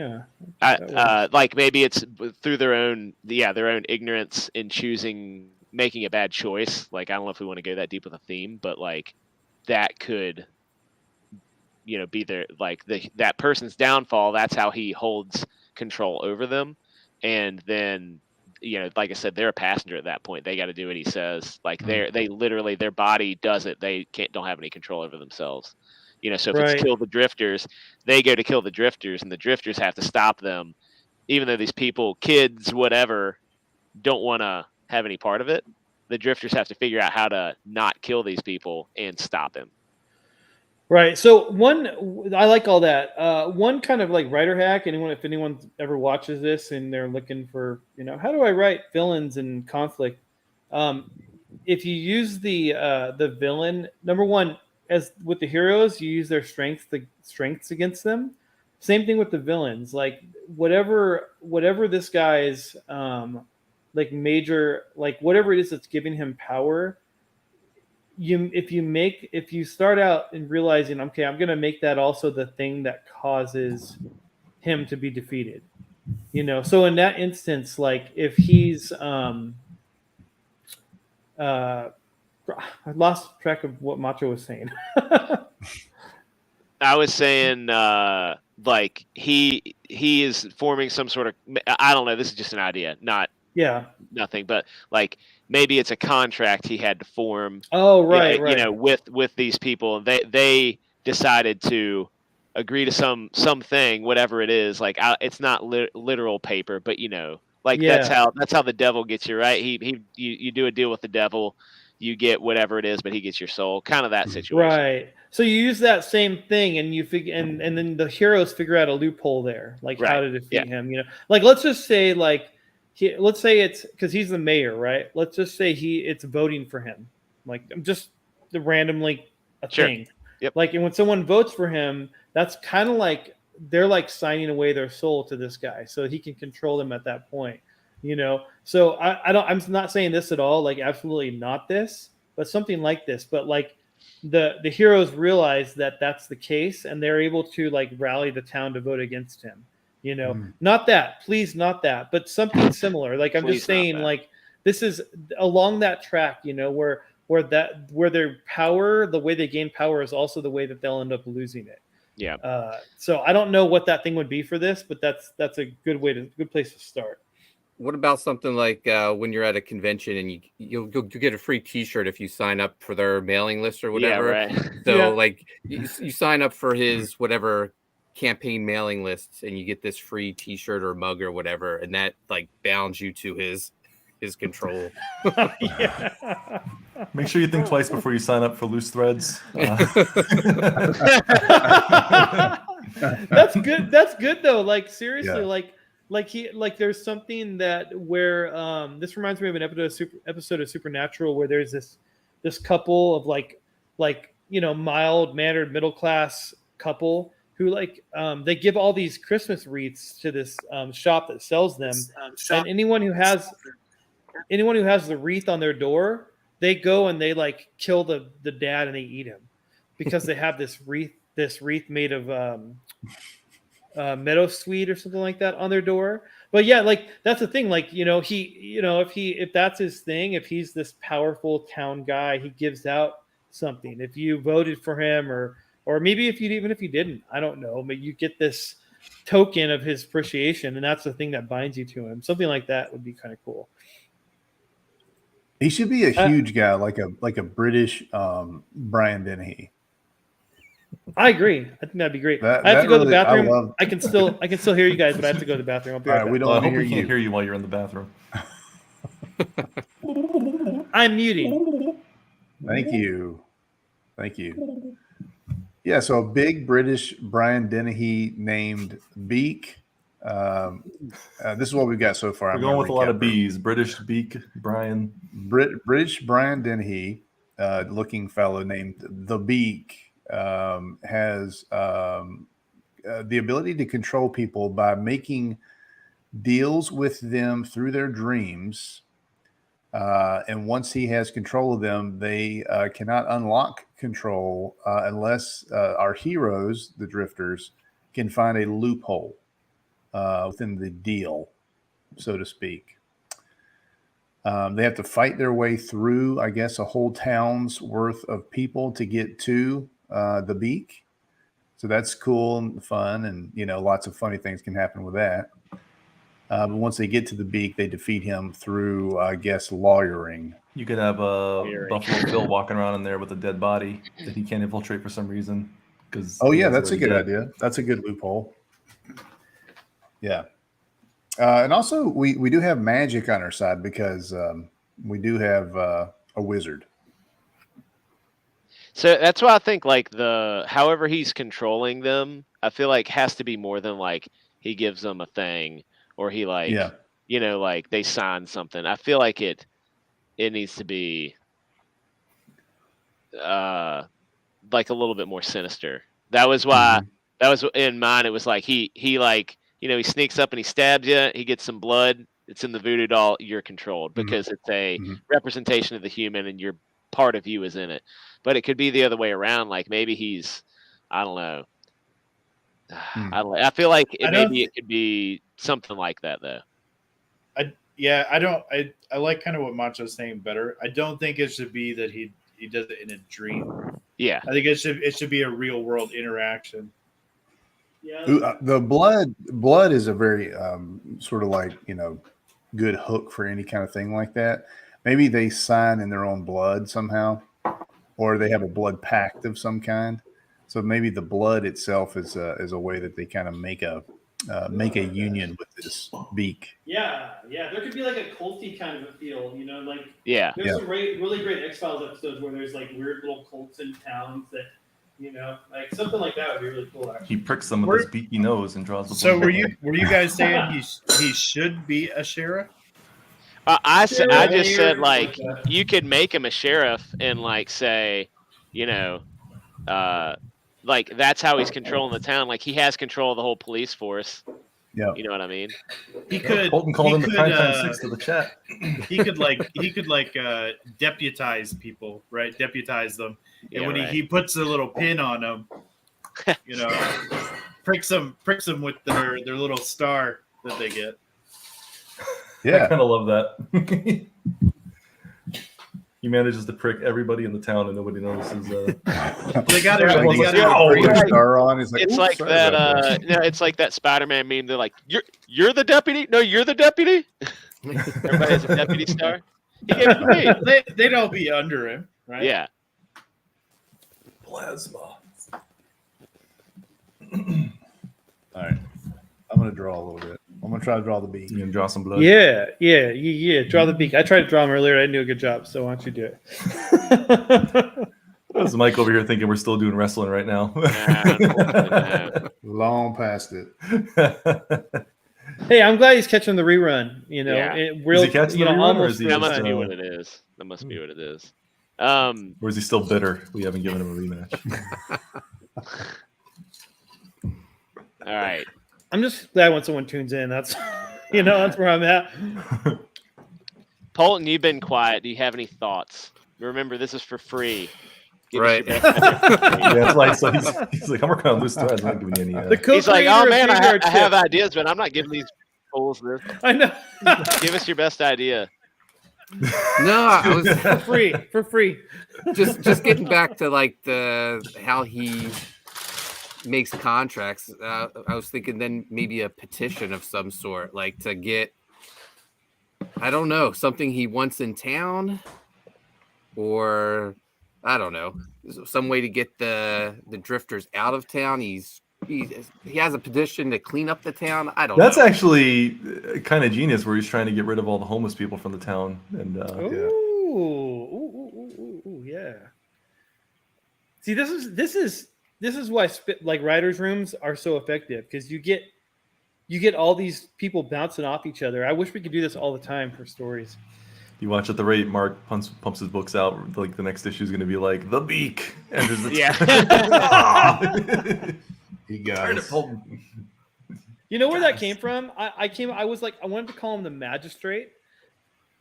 like maybe it's through their own ignorance in making a bad choice. Like I don't know if we want to go that deep with a theme, but like that could be that person's downfall. That's how he holds control over them, and then like I said, they're a passenger at that point. They got to do what he says. Like they literally, their body does it. They don't have any control over themselves. So if it's kill the drifters, they go to kill the drifters, and the drifters have to stop them, even though these people, kids, whatever, don't want to have any part of it. The drifters have to figure out how to not kill these people and stop him. Right. So I like all that. One kind of like writer hack. If anyone ever watches this and they're looking for, how do I write villains in conflict? If you use the villain, number one, as with the heroes, you use their strengths against them. Same thing with the villains. Like whatever this guy's major, like whatever it is that's giving him power. If you start out in realizing, okay, I'm going to make that also the thing that causes him to be defeated, so in that instance, like if he's I lost track of what Macho was saying. I was saying like he is forming some sort of, I don't know, this is just an idea, not nothing, but like maybe it's a contract he had to form. Oh, right, right. You know, with these people, they decided to agree to something, whatever it is. Like it's not literal paper, but you know, like that's how the devil gets you, right? You do a deal with the devil, you get whatever it is, but he gets your soul. Kind of that situation, right? So you use that same thing, and you figure, and then the heroes figure out a loophole there, like how to defeat him. You know, like let's just say let's say it's because he's the mayor, right? Let's just say it's voting for him, like just randomly a thing. Yep. Like, and when someone votes for him, that's kind of like they're like signing away their soul to this guy, so he can control them at that point. You know, so I'm not saying this at all, like absolutely not this, but something like this. But like the heroes realize that that's the case, and they're able to like rally the town to vote against him. You know, not that, please, not that, but something similar. Like I'm just saying, like this is along that track. You know, where their power, the way they gain power, is also the way that they'll end up losing it. Yeah. So I don't know what that thing would be for this, but that's a good place to start. What about something like when you're at a convention and you'll get a free T-shirt if you sign up for their mailing list or whatever? Yeah, right. So like you sign up for his whatever campaign mailing lists and you get this free T-shirt or mug or whatever, and that like bounds you to his control. Make sure you think twice before you sign up for Loose Threads. That's good. That's good though. Like seriously, like there's something that where this reminds me of an episode of Supernatural where there's this couple of like you know, mild mannered middle class couple who like they give all these Christmas wreaths to this shop that sells them, and anyone who has the wreath on their door, they go and they like kill the dad and they eat him because they have this wreath made of meadowsweet or something like that on their door. But yeah, like that's the thing. Like, you know, if that's his thing, if he's this powerful town guy, he gives out something. If you voted for him, or maybe if you didn't, I don't know, but you get this token of his appreciation, and that's the thing that binds you to him. Something like that would be kind of cool. He should be a huge guy, like a British Brian Dennehy. I agree. I think that'd be great. I have to go to the bathroom. I can still hear you guys, but I have to go to the bathroom. I'll be right back. We don't want to hear we can't hear you while you're in the bathroom. I'm muting. Thank you. Yeah, so a big British Brian Dennehy named Beak. This is what we've got so far. We're going with a lot of B's. British Beak, Brian. British Brian Dennehy, looking fellow named the Beak, has the ability to control people by making deals with them through their dreams. And once he has control of them, they cannot unlock control unless our heroes, the drifters, can find a loophole within the deal, so to speak. They have to fight their way through, I guess, a whole town's worth of people to get to the Beak. So that's cool and fun, and you know, lots of funny things can happen with that. But once they get to the Beak, they defeat him through, I guess, lawyering. You could have Buffalo Bill walking around in there with a dead body that he can't infiltrate for some reason. That's a good idea. That's a good loophole. Yeah. And also, we do have magic on our side because we do have a wizard. So that's why I think like however he's controlling them, I feel like has to be more than like he gives them a thing or he like, you know, like they sign something. I feel like it needs to be like a little bit more sinister. That was why that was in mine. It was like he like, you know, he sneaks up and he stabs you. He gets some blood. It's in the voodoo doll. You're controlled because it's a representation of the human, and your part of you is in it. But it could be the other way around. Like maybe he's, I don't know. I feel like it could be something like that, though. I like kind of what Macho's saying better. I don't think it should be that he does it in a dream. Yeah, I think it should be a real world interaction. Yeah. Ooh, the blood is a very sort of like, good hook for any kind of thing like that. Maybe they sign in their own blood somehow, or they have a blood pact of some kind. So maybe the blood itself is a way that they kind of make a union with this beak. Yeah. There could be like a culty kind of a feel, like Yeah. there's some really great X-Files episodes where there's like weird little cults in towns that, like something like that would be really cool. Actually. He pricks them with his beaky nose and draws the So blood. were you guys saying he should be a sheriff? I just said like you could make him a sheriff and like say, like that's how he's controlling the town. Like he has control of the whole police force. Yeah. You know what I mean? He could. Colton called him the could, primetime six to the chat. He could deputize people, right? Deputize them, and Yeah, when right. he puts a little pin on them, pricks them with their little star that they get. I Yeah. kind of love that. He manages to prick everybody in the town, and nobody notices. They got it. Everyone's like, Star on. He's like, It's "Oops, like sorry about that. It's like that Spider-Man meme. They're like, "You're the deputy? No, you're the deputy." Everybody has a deputy star. He gave it to me. They'd all be under him, right? Yeah. Plasma. All right. I'm going to draw a little bit. I'm going to try to draw the beak. You can draw some blood. Yeah. Draw the beak. I tried to draw him earlier. I didn't do a good job. So why don't you do it? There's Mike over here thinking we're still doing wrestling right now. Long past it. Hey, I'm glad he's catching the rerun. Yeah. Is he catching the rerun, or almost is he That just, must be what it is. That must be what it is. Or is he still bitter? We haven't given him a rematch. All right. I'm just glad when someone tunes in. That's that's where I'm at. Polton, you've been quiet. Do you have any thoughts? Remember, this is for free. Give us Right. your best idea for free. Yeah, that's like, so he's like, I'm working on loose threads. I'm not giving you any. The He's like, co-creator oh of man, I Graveyard have Shift. ideas, but I'm not giving these fools this. I know. Give us your best idea. No, I was for free. just getting back to like how he makes contracts. I was thinking then maybe a petition of some sort, like to get, I don't know, something he wants in town, or I don't know, some way to get the drifters out of town. He has a petition to clean up the town. I don't That's know. actually kind of genius, where he's trying to get rid of all the homeless people from the town. And Ooh, yeah. See, this is why writers' rooms are so effective, because you get all these people bouncing off each other. I wish we could do this all the time for stories. you watch at the rate Mark pumps his books out, like the next issue is going to be like the beak, and there's the He got it. You know where that came from? I was like, I wanted to call him the Magistrate,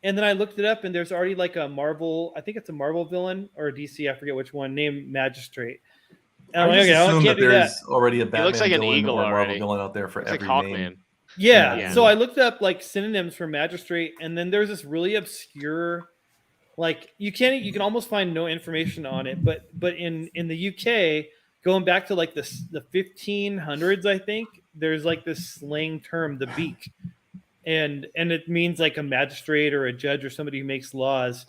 and then I looked it up, and there's already like a Marvel, I think it's a Marvel villain or a DC, I forget which one, named Magistrate. And I'm I like, just okay, I assume can't that do that. there's already a Batman looks like an villain eagle or a Marvel already. villain out there for It's like every Hawkman. name. Yeah. Yeah. So I looked up like synonyms for Magistrate, and then there's this really obscure, like you can almost find no information on it, but in the UK, going back to like the 1500s, I think there's like this slang term, the beak, and it means like a magistrate or a judge or somebody who makes laws.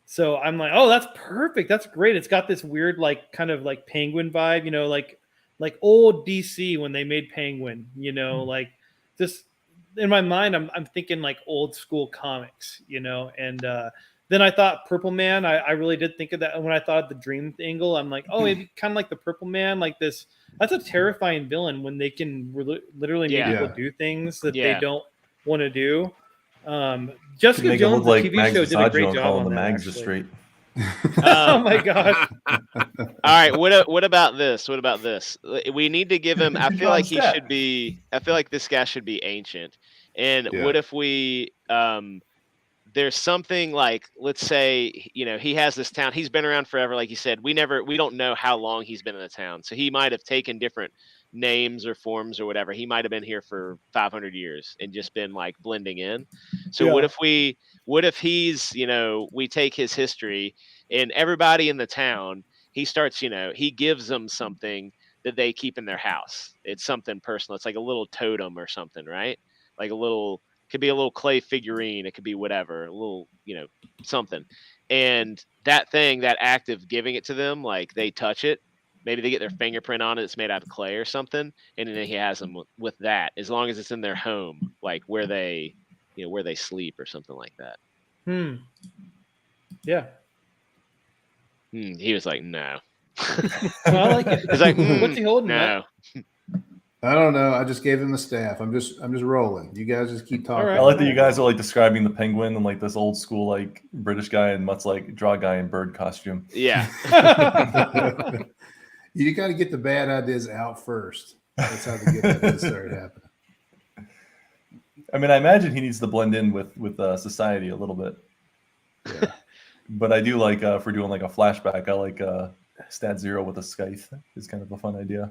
So I'm like, oh, that's perfect. That's great. It's got this weird like kind of like Penguin vibe, like old DC when they made Penguin, like just in my mind, I'm thinking like old school comics, and then I thought Purple Man. I really did think of that when I thought of the Dream angle. I'm like, oh, maybe kind of like the Purple Man, like this. That's a terrifying villain when they can literally make people do things that they don't want to do. Jessica Make it Jones, look like the TV Mags show, did a great and job call him on the that. Mags Actually. Straight. Oh my gosh! All right, what about this? What about this? We need to give him. I feel like he should be. I feel like this guy should be ancient. And what if we? There's something like, let's say, he has this town. He's been around forever, like you said. We don't know how long he's been in the town. So he might have taken different names or forms or whatever. He might have been here for 500 years and just been like blending in. So what if he's, we take his history and everybody in the town, he starts, he gives them something that they keep in their house. It's something personal. It's like a little totem or something, right? Like could be a little clay figurine. It could be whatever, a little, something. And that thing, that act of giving it to them, like they touch it, maybe they get their fingerprint on it. It's made out of clay or something. And then he has them with that, as long as it's in their home, like where they sleep or something like that. Yeah. He was like, no. I like it. He's like, what's he holding? No. I don't know. I just gave him the staff. I'm just rolling. You guys just keep talking. All I like that you guys are like describing the penguin and like this old school like British guy, and Mutt's like draw a guy in bird costume. Yeah. You got to get the bad ideas out first. That's how the good ideas start happening. I mean, I imagine he needs to blend in with society a little bit. Yeah. But I do like if we're doing like a flashback, I like Stat Zero with a scythe. Is kind of a fun idea.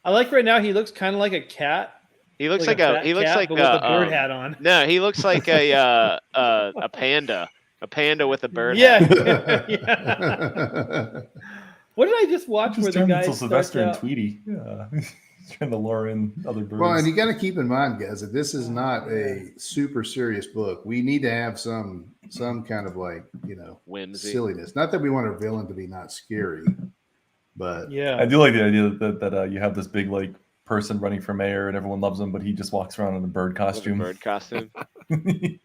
I like right now. He looks kind of like a cat. He looks like like a cat, but with a bird hat on. No, he looks like a panda. A panda with a bird Yeah. hat. Yeah. What did I just watch where the guy until Sylvester and starts out? Tweety. Yeah. Trying to lure in other birds. Well, and you got to keep in mind, guys, that this is not a super serious book. We need to have some kind of like, Whimsy. silliness. Not that we want our villain to be not scary, but Yeah. I do like the idea that you have this big like person running for mayor and everyone loves him, but he just walks around in a bird costume. Bird costume. And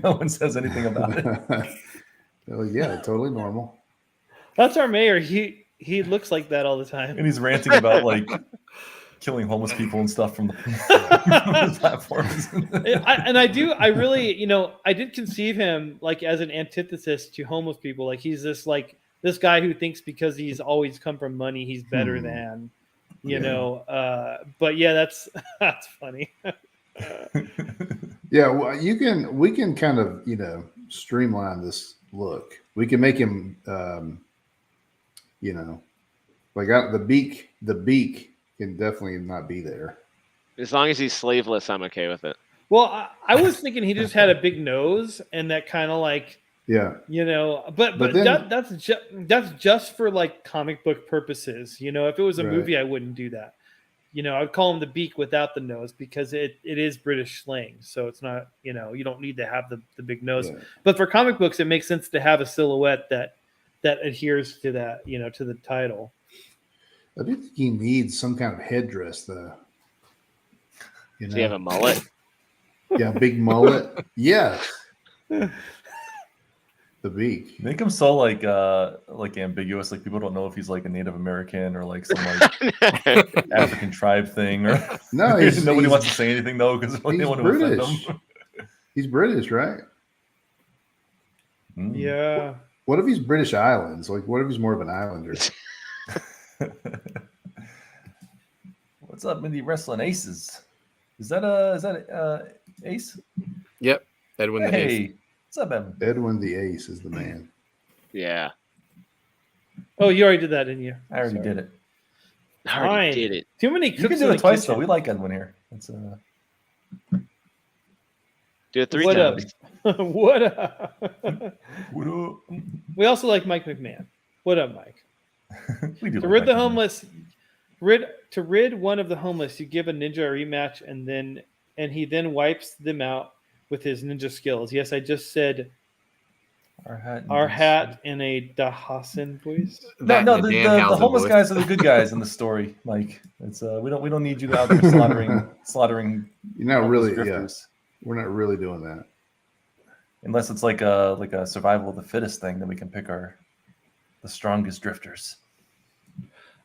no one says anything about it. well, yeah, totally normal. That's our mayor. He looks like that all the time. And he's ranting about like killing homeless people and stuff from the platforms. I really, I did conceive him like as an antithesis to homeless people. Like he's this guy who thinks because he's always come from money, he's better than, but yeah, that's funny. Yeah, well, we can kind of, streamline this look. We can make him, like the beak can definitely not be there. As long as he's sleeveless, I'm okay with it. Well, I was thinking he just had a big nose and that kind of like, Yeah. But then, that's just for like comic book purposes. If it was a movie, I wouldn't do that. I'd call him the beak without the nose because it is British slang. So it's not, you don't need to have the big nose. Yeah. But for comic books, it makes sense to have a silhouette that adheres to that, to the title. I do think he needs some kind of headdress, though. Does he have a mullet? Yeah, big mullet. Yes. The beak. Make him so like ambiguous, like people don't know if he's like a Native American or like some like African tribe thing, or no, nobody wants to say anything though because they want to offend him. He's British, right? Yeah. What if he's British Islands? Like, what if he's more of an islander? What's up, Mindy Wrestling Aces? Is that Ace? Yep, Edwin the Ace. Hey, what's up, Evan? Edwin the Ace is the man. Yeah. Oh, you already did that, didn't you? I already did it. I already did it. Too many cooks. You can do in it the twice kitchen. though. We like Edwin here. It's Do it 3 What up? times. What up? what up? We also like Mike McMahon. What up, Mike? We do To like rid the Edwin. homeless, to rid one of the homeless, you give a ninja a rematch, and he then wipes them out with his ninja skills. Yes, I just said our hat in a Dahasan voice. No, the homeless guys are the good guys in the story, Mike. It's we don't need you out there slaughtering. You're not really, drifters. We're not really doing that. Unless it's like a survival of the fittest thing, then we can pick the strongest drifters.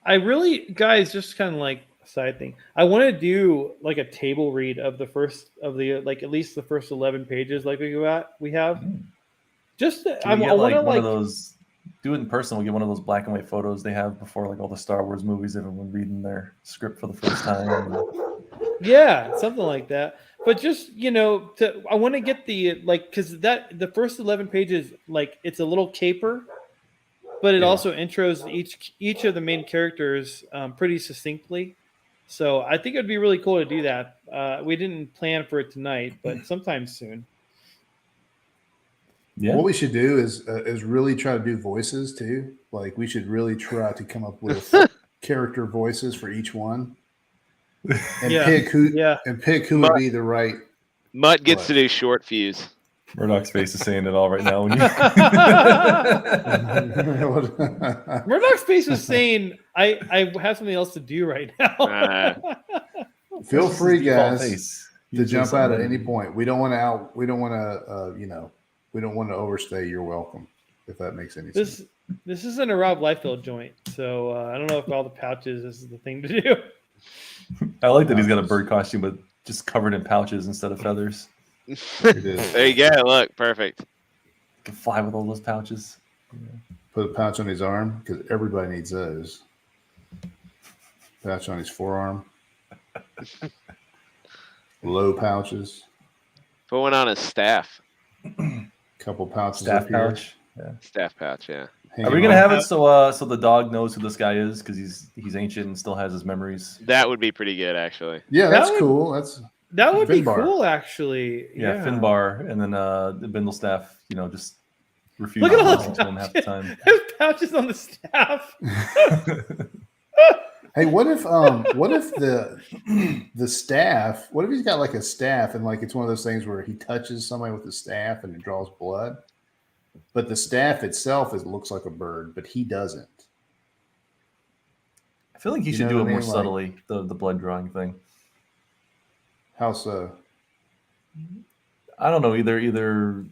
I really, guys, just kind of like a side thing. I want to do like a table read of at least the first 11 pages, like we have. Just I want to one of those. Do it in person. We'll get one of those black and white photos they have before like all the Star Wars movies. Everyone reading their script for the first time. Yeah, something like that. But just I want to get the because the first 11 pages it's a little caper, but it also intros each of the main characters pretty succinctly. So I think it'd be really cool to do that. We didn't plan for it tonight, but sometime soon. Yeah. What we should do is really try to do voices too. Like we should really try to come up with character voices for each one, and Yeah. pick who Yeah. would be the right. Mutt gets What? to do short fuse. Murdoch's face is saying it all right now. When you... Murdoch's face is saying, I have something else to do right now. Feel That's free, his default guys, face. to jump out at any point. We don't want to we don't want to overstay your welcome, if that makes any sense. This isn't a Rob Liefeld joint, so I don't know if all the pouches this is the thing to do. I like that he's got a bird costume, but just covered in pouches instead of feathers. There you go. Look, perfect. Can fly with all those pouches. Put a pouch on his arm because everybody needs those. Pouch on his forearm. Low pouches. Put one on his staff. Couple pouches. Staff up here. pouch. Yeah. Staff pouch, yeah. Are we gonna have it so the dog knows who this guy is because he's ancient and still has his memories? That would be pretty good, actually. Yeah, that's cool. That would Finbar. be cool, actually. Yeah, Finbar, and then the Bindlestaff, just refuse Look at to all listen to him half the time. There's pouches on the staff. Hey, what if the staff? What if he's got like a staff and like it's one of those things where he touches somebody with the staff and it draws blood, but the staff itself looks like a bird, but he doesn't. I feel like he You should know do it what I more mean? subtly. The blood drawing thing. How so? I don't know either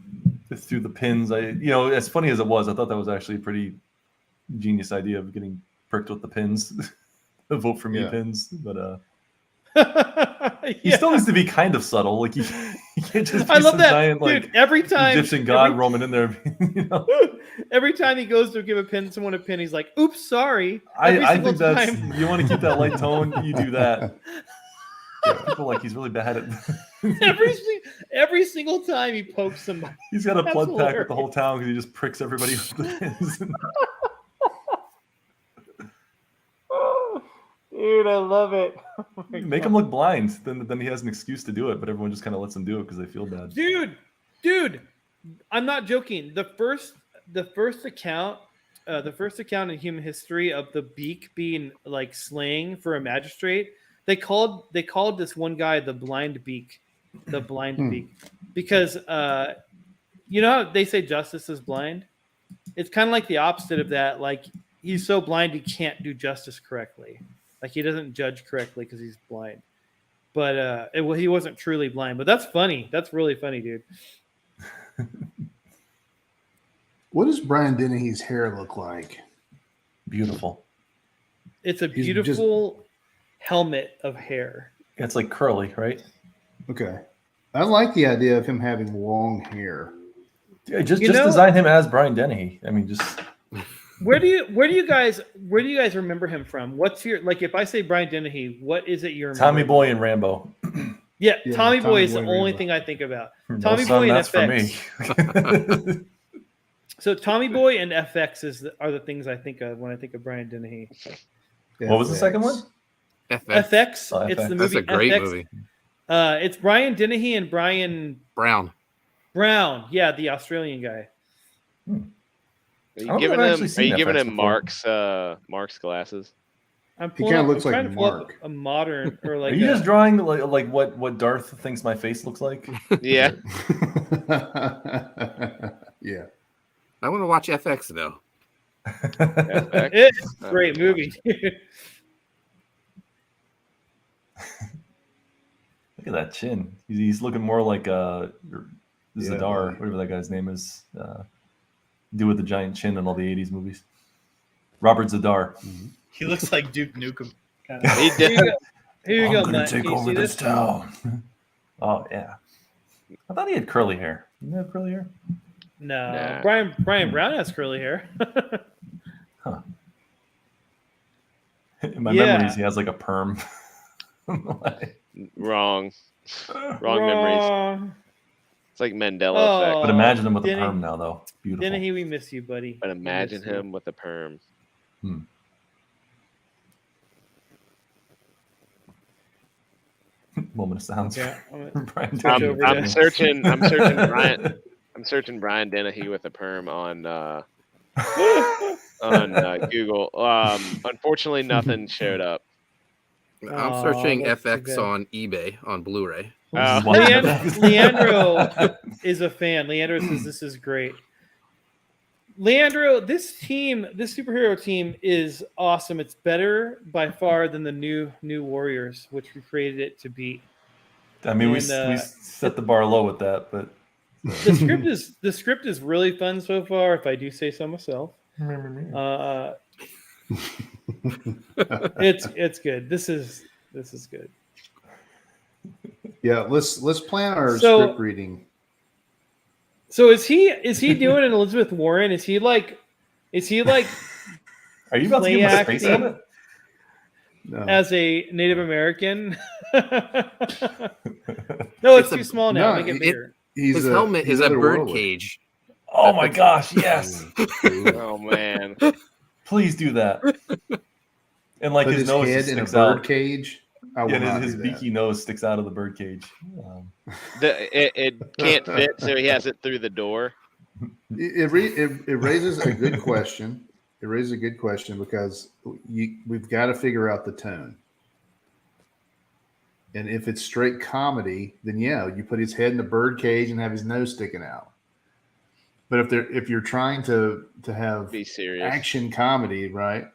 through the pins. As funny as it was, I thought that was actually a pretty genius idea of getting pricked with the pins, the vote for me pins. But he still needs to be kind of subtle. Like he can't just be I love some that, giant dude. Every time Egyptian god roaming in there. Every time he goes to give someone a pin, he's like, "Oops, sorry." I think that's you want to keep that light tone. You do that. People like he's really bad at every single time he pokes somebody. He's got a That's blood pack hilarious. with the whole town because he just pricks everybody with the pins. Dude, I love it. Oh Make him look blind. Then he has an excuse to do it, but everyone just kind of lets him do it because they feel bad. Dude, I'm not joking. The first account in human history of the beak being like slang for a magistrate, they called this one guy the blind beak, beak, because you know how they say justice is blind. It's kind of like the opposite of that. Like he's so blind he can't do justice correctly. Like he doesn't judge correctly because he's blind. But he wasn't truly blind. But that's funny. That's really funny, dude. What does Brian Dennehy's hair look like? Beautiful. It's a beautiful helmet of hair. It's like curly, right? Okay. I like the idea of him having long hair. Yeah, just design him as Brian Dennehy. I mean, just Where do you guys remember him from? What's your, like, if I say Brian Dennehy, what is it you're Tommy Boy and Rambo. Yeah, Tommy Boy is Boy, the only Rambo. thing I think about. No, Tommy son, Boy and that's for FX. me. So Tommy Boy and FX are the things I think of when I think of Brian Dennehy. What was the second one? FX. Oh, It's FX. the movie. That's a great FX. movie. It's Brian Dennehy and Brian Brown. Yeah, the Australian guy. Are don't you think giving I've him? actually Are seen you giving FX him before. Mark's glasses? I'm He pulling kinda up- looks I'm like trying to pull up Mark. a modern or like. Are you a- just drawing like what Darth thinks my face looks like? Yeah. Yeah. I want to watch FX though. FX. It's a great movie, dude. Look at that chin. He's looking more like Zadar, buddy. whatever that guy's name is. Do with the giant chin in all the 80s movies. Robert Zadar. He looks like Duke Nukem. Kind He did. Here you go, gonna Matt. take Can you over see this town. Oh yeah. I thought he had curly hair. Didn't he have curly hair? No, Nah. Brian Brown has curly hair. In my Yeah. memories, he has like a perm. Wrong memories. It's like Mandela Oh. effect. But imagine him with a Denny- perm now, though. Beautiful. Dennehy, we miss you, buddy. But We imagine miss you. him with a perm. Moment of silence. Yeah, for Brian switch Denny. over I'm to- searching Brian. I'm searching Brian Dennehy with a perm on on Google. Unfortunately, nothing showed up. I'm searching that's too FX bad. on eBay on Blu-ray. Leandro is a fan. Leandro says this is great. Leandro, this superhero team is awesome. It's better by far than the new Warriors, which we created it to be. I mean, we set the bar low with that, but the script is really fun so far, if I do say so myself. It's good. This is good. Yeah, let's plan our script reading. So is he doing an Elizabeth Warren? Is he like Are you about to give him a space helmet? No. As a Native American? No, it's too small now. Make it bigger. His helmet is a bird cage. Oh my gosh, yes. Oh man. Please do that. And like his nose head sticks in a bird out. cage. His beaky nose sticks out of the bird cage. It can't fit, so he has it through the door. It raises a good question. It raises a good question because we've got to figure out the tone. And if it's straight comedy, then yeah, you put his head in the bird cage and have his nose sticking out. But if you're trying to have Be serious. action comedy, right?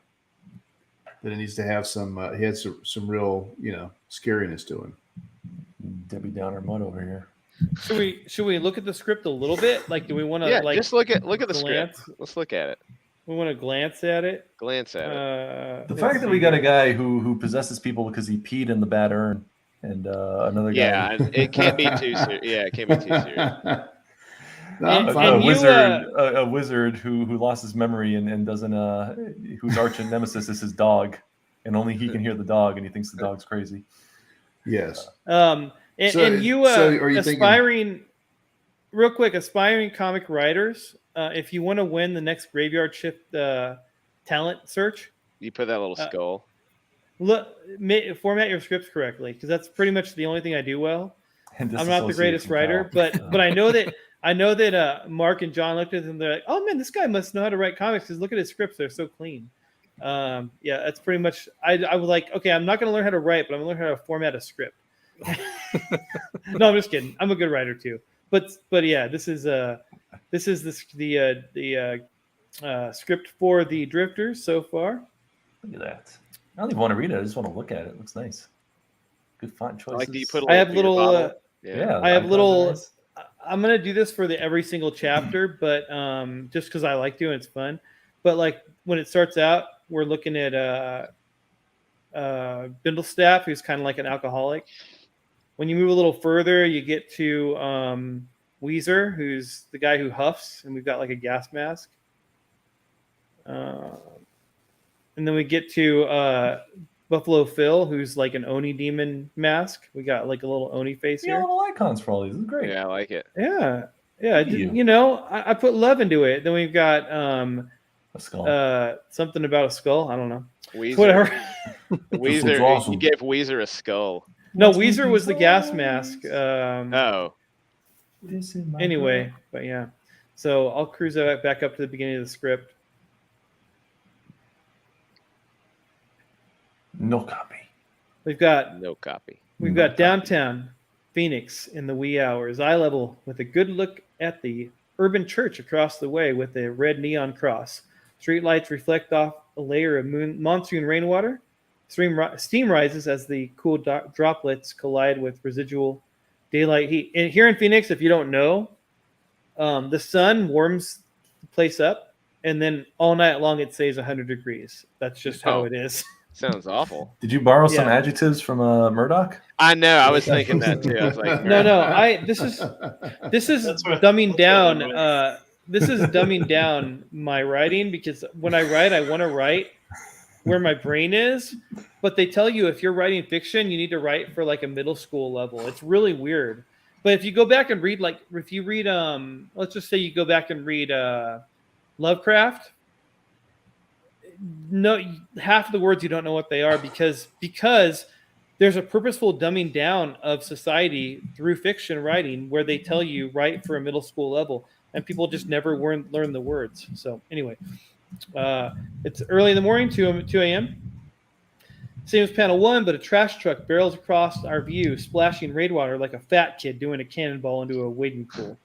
Then it needs to have some. He has some real, scariness to him. Debbie Downer mud over here. Should we look at the script a little bit? Like, do we want to just look at the script. Let's look at it. We want to glance at it. The fact that we got a guy who possesses people because he peed in the bad urn, and another guy. Yeah, it can't be too serious. Yeah, it can't be too serious. A wizard who lost his memory and doesn't whose arch nemesis is his dog, and only he can hear the dog, and he thinks the dog's crazy. Yes. Are you aspiring comic writers? If you want to win the next Graveyard Shift talent search, you put that little skull. Format your scripts correctly, because that's pretty much the only thing I do well. I'm not the greatest writer, but I know that Mark and John looked at them. They're like, "Oh man, this guy must know how to write comics because look at his scripts; they're so clean." Yeah, that's pretty much. I was like, okay, I'm not going to learn how to write, but I'm going to learn how to format a script. No, I'm just kidding. I'm a good writer too. But yeah, this is the script for the Drifters so far. Look at that. I don't even want to read it. I just want to look at it. It looks nice. Good font choices. Like, do you put I have little. I have little. Nice. I'm gonna do this for every single chapter, but just because I like doing it's fun. But like when it starts out, we're looking at Bindlestaff, who's kind of like an alcoholic. When you move a little further, you get to Weezer, who's the guy who huffs, and we've got like a gas mask. And then we get to Buffalo Phil, who's like an Oni demon mask. We got like a little Oni face here. Little icons for all these. This is great. Yeah, I like it. Yeah. I put love into it. Then we've got a skull. Something about a skull. I don't know. Weezer. Whatever. Weezer. Awesome. You gave Weezer a skull. No, Weezer was the gas mask. Anyway, but yeah. So I'll cruise that back up to the beginning of the script. No copy. We've got no copy. We've got downtown Phoenix in the wee hours, eye level, with a good look at the urban church across the way with a red neon cross. Street lights reflect off a layer of monsoon rainwater. Steam rises as the cool droplets collide with residual daylight heat. And here in Phoenix, if you don't know, the sun warms the place up, and then all night long it stays 100 degrees. That's just how it is. Sounds awful. Did you borrow some adjectives from Murdoch? I know. I was thinking that too. I was like, no. This is dumbing down. This is dumbing down my writing, because when I write, I want to write where my brain is. But they tell you if you're writing fiction, you need to write for like a middle school level. It's really weird. But if you go back and read, like if you read, let's just say you go back and read Lovecraft. No, half of the words you don't know what they are because there's a purposeful dumbing down of society through fiction writing where they tell you write for a middle school level, and people just never learn the words. So anyway, It's early in the morning, 2 a.m. Same as panel 1, but a trash truck barrels across our view, splashing rainwater like a fat kid doing a cannonball into a wading pool.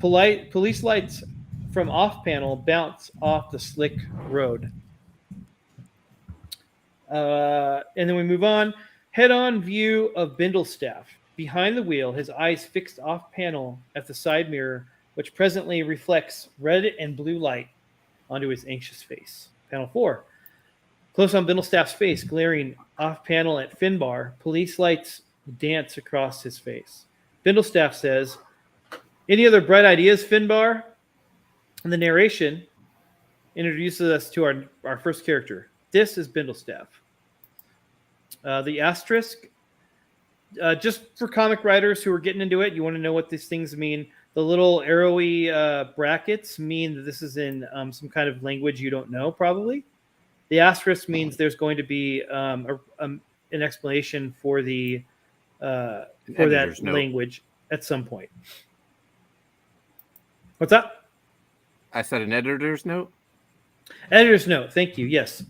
Police lights from off panel bounce off the slick road. And then we move on. Head-on view of Bindlestaff. Behind the wheel, his eyes fixed off panel at the side mirror, which presently reflects red and blue light onto his anxious face. Panel 4. Close on Bindlestaff's face, glaring off panel at Finbar. Police lights dance across his face. Bindlestaff says, "Any other bright ideas, Finbar?" And the narration introduces us to our first character. This is Bindlestaff. The asterisk, just for comic writers who are getting into it, you want to know what these things mean. The little arrowy brackets mean that this is in some kind of language you don't know, probably. The asterisk means there's going to be an explanation for that language at some point. What's that? I said an editor's note. Editor's note. Thank you. Yes.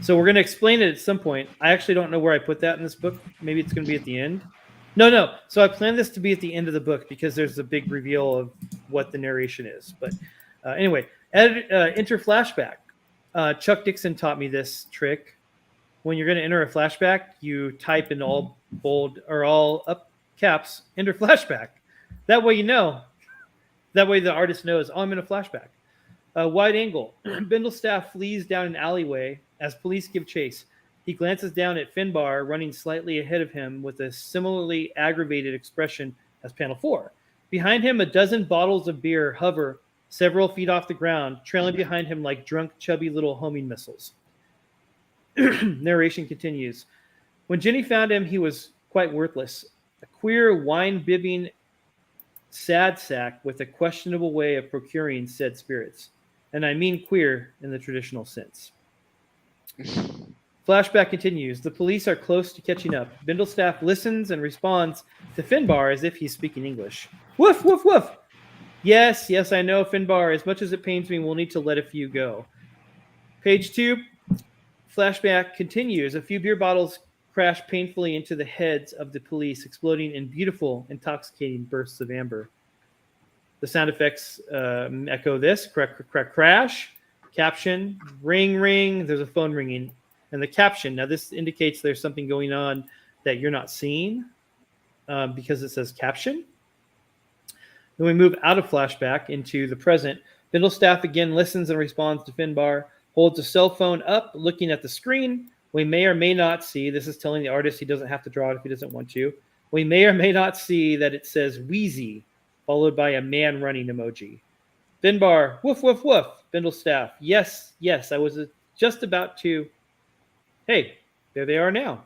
So we're going to explain it at some point. I actually don't know where I put that in this book. Maybe it's going to be at the end. No. So I planned this to be at the end of the book because there's a big reveal of what the narration is. But anyway, enter flashback. Chuck Dixon taught me this trick. When you're going to enter a flashback, you type in all bold or all up caps, enter flashback. That way you know. That way the artist knows, oh, I'm in a flashback. Wide angle. Bindlestaff flees down an alleyway as police give chase. He glances down at Finbar, running slightly ahead of him with a similarly aggravated expression as panel 4. Behind him, a dozen bottles of beer hover several feet off the ground, trailing behind him like drunk, chubby little homing missiles. Narration continues. When Jenny found him, he was quite worthless. A queer, wine-bibbing sad sack with a questionable way of procuring said spirits. And I mean queer in the traditional sense. Flashback continues. The police are close to catching up. Bindlestaff listens and responds to Finbar as if he's speaking English. Woof, woof, woof. Yes, I know, Finbar. As much as it pains me, we'll need to let a few go. Page 2. Flashback continues. A few beer bottles crash painfully into the heads of the police, exploding in beautiful, intoxicating bursts of amber. The sound effects echo this. Crash. Caption. Ring, ring. There's a phone ringing. And the caption. Now, this indicates there's something going on that you're not seeing because it says caption. Then we move out of flashback into the present. Bindlestaff again listens and responds to Finbar, holds a cell phone up, looking at the screen. We may or may not see, this is telling the artist he doesn't have to draw it if he doesn't want to. We may or may not see that it says Wheezy, followed by a man running emoji. Finbar, woof, woof, woof. Bindlestaff, yes, I was just about to. Hey, there they are now.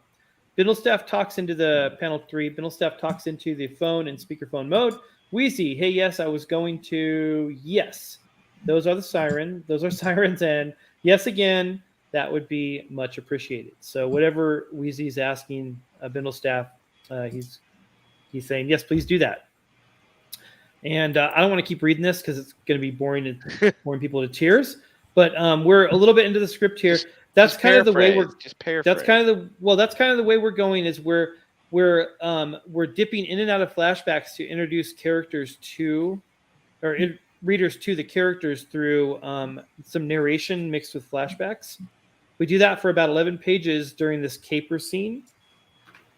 Bindlestaff talks into the panel 3. Bindlestaff talks into the phone in speakerphone mode. Wheezy, hey, yes, I was going to. Yes, those are sirens, and yes, again, that would be much appreciated. So whatever Wheezy's asking Bindlestaff, he's saying, yes, please do that. And I don't want to keep reading this because it's going to be boring and boring people to tears. But we're a little bit into the script here. That's kind of the way we're. Just paraphrase. That's kind of the way we're going. Is we're dipping in and out of flashbacks to introduce characters to, readers to the characters through some narration mixed with flashbacks. We do that for about 11 pages during this caper scene.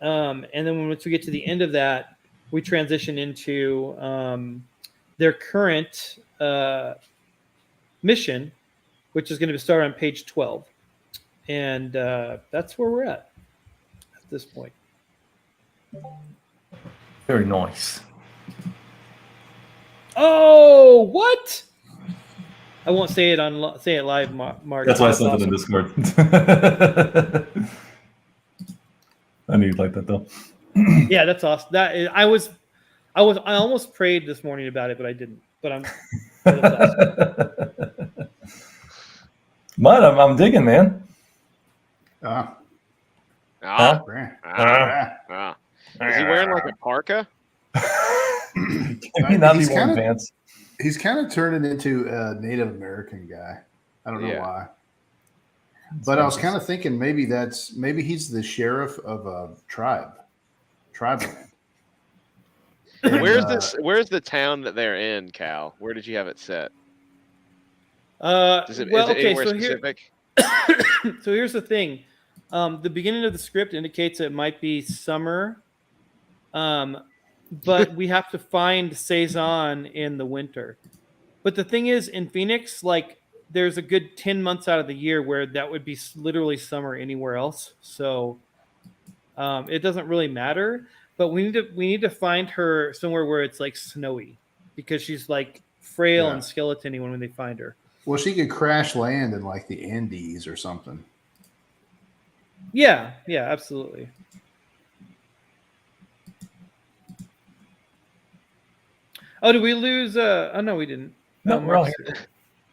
And then once we get to the end of that, we transition into their current mission, which is going to start on page 12. And that's where we're at this point. Very nice. Oh, what? I won't say it live, Mark. That's why I sent it in Discord. I knew you'd like that though. Yeah, that's awesome. I almost prayed this morning about it, but I didn't. But I'm digging, man. Is he wearing like a parka? He's kind of turning into a Native American guy. I don't know Yeah. why. But I was kind of thinking maybe he's the sheriff of a tribeland. And, Where's the town that they're in, Cal? Where did you have it set? Is it anywhere specific? So here's the thing. The beginning of the script indicates it might be summer, but we have to find Saison in the winter. But the thing is, in Phoenix, like there's a good 10 months out of the year where that would be literally summer anywhere else. So it doesn't really matter. But we need to find her somewhere where it's like snowy, because she's like frail and skeleton-y when they find her. Well, she could crash land in like the Andes or something. Yeah, absolutely. Oh, did we lose? Oh no, we didn't. No, we're all here.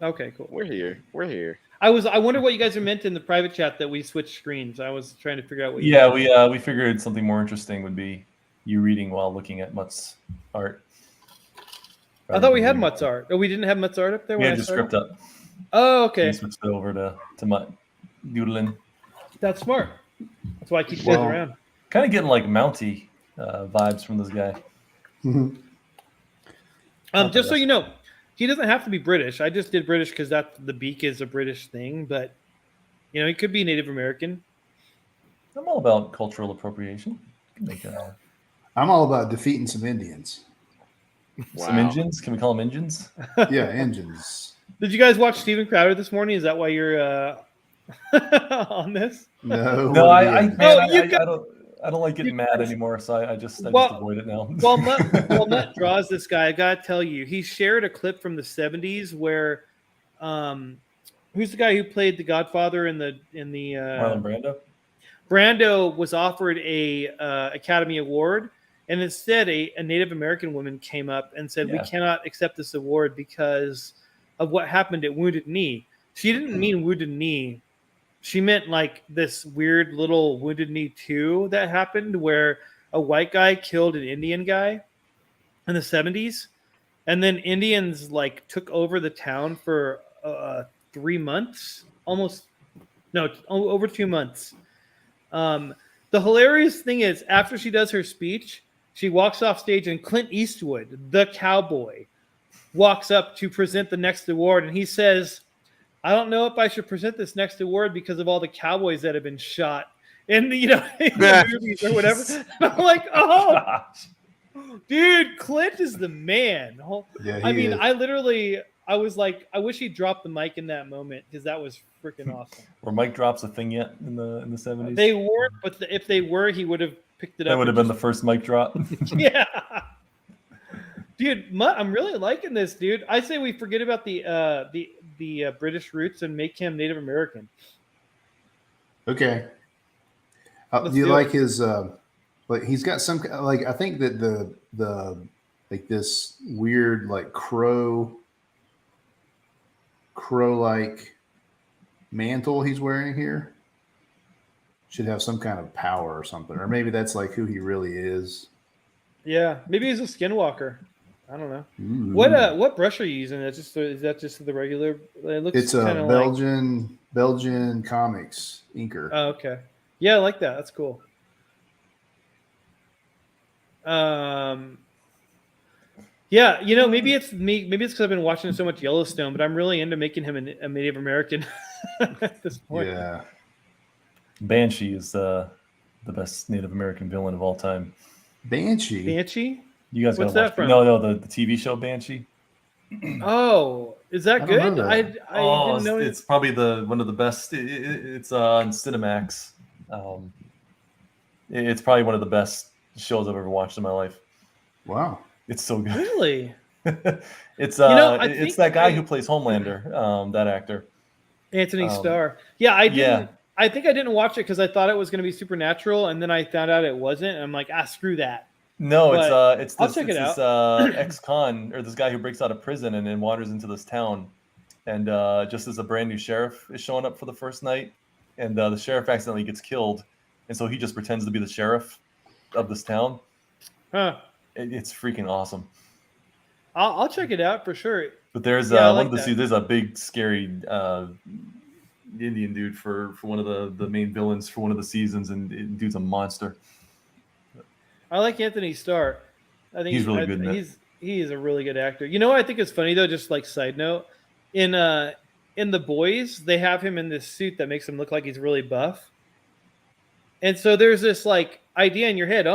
Okay, cool. We're here. I wonder what you guys are meant in the private chat that we switched screens. I was trying to figure out what. Yeah, we figured something more interesting would be you reading while looking at Mutt's art. I thought we had Mutt's art. Oh, we didn't have Mutt's art up there. We had the script up. Oh, okay. We switched it over to Mutt doodling. That's smart. That's why I keep you guys around. Kind of getting like Mountie vibes from this guy. Just so you know, he doesn't have to be British. I just did British because the beak is a British thing, but you know, he could be Native American. I'm all about cultural appropriation. I'm all about defeating some Indians. Wow. Some engines? Can we call them engines? Yeah, engines. Did you guys watch Steven Crowder this morning? Is that why you're on this? No, I don't like getting mad anymore, so I just avoid it now. Well, Mutt draws this guy. I gotta tell you, he shared a clip from the '70s where, who's the guy who played the Godfather in the Marlon Brando? Brando was offered a Academy Award, and instead a Native American woman came up and said, "We cannot accept this award because of what happened at Wounded Knee." She didn't mean Wounded Knee. She meant like this weird little Wounded Knee 2 that happened where a white guy killed an Indian guy in the 70s. And then Indians like took over the town for 3 months, over 2 months. The hilarious thing is after she does her speech, she walks off stage and Clint Eastwood, the cowboy, walks up to present the next award. And he says, "I don't know if I should present this next award because of all the cowboys that have been shot in the movies or whatever." I'm like, oh, dude, Clint is the man. Yeah, I mean, is. I was like, I wish he dropped the mic in that moment because that was freaking awesome. Were mic drops a thing yet in the 70s? They weren't, but if they were, he would have picked it up. That would have been the first mic drop. Yeah. Dude, Mutt, I'm really liking this, dude. I say we forget about the British roots and make him Native American. Okay. Do you like his? Like he's got some like I think that the like this weird like crow like mantle he's wearing here should have some kind of power or something, or maybe that's like who he really is. Yeah, maybe he's a skinwalker. I don't know. Ooh. What brush are you using? Is that just the regular? It looks. It's a Belgian comics inker. Oh, okay. Yeah, I like that. That's cool. Yeah, you know, maybe it's me. Maybe it's because I've been watching so much Yellowstone, but I'm really into making him a Native American at this point. Yeah. Banshee is the best Native American villain of all time. Banshee? You guys What's gotta watch that from? No, the TV show Banshee. Oh, is that good? know that. I didn't know it's probably one of the best. It's on Cinemax. It's probably one of the best shows I've ever watched in my life. Wow. It's so good. Really? It's I it's think that guy who plays Homelander, that actor. Anthony Starr. Yeah, I didn't. Yeah. I think I didn't watch it because I thought it was going to be supernatural, and then I found out it wasn't. And I'm like, screw that. No, but it's I'll check it out. ex-con or this guy who breaks out of prison and then wanders into this town, and just as a brand new sheriff is showing up for the first night, and the sheriff accidentally gets killed, and so he just pretends to be the sheriff of this town. Huh. It's freaking awesome. I'll check it out for sure. But there's Yeah, I one like of the that. there's a big scary Indian dude for one of the main villains for one of the seasons, and dude's a monster. I like Anthony Starr. I think He's really good in it. he is a really good actor. You know what I think is funny though, just like side note, in The Boys, they have him in this suit that makes him look like he's really buff. And so there's this like idea in your head,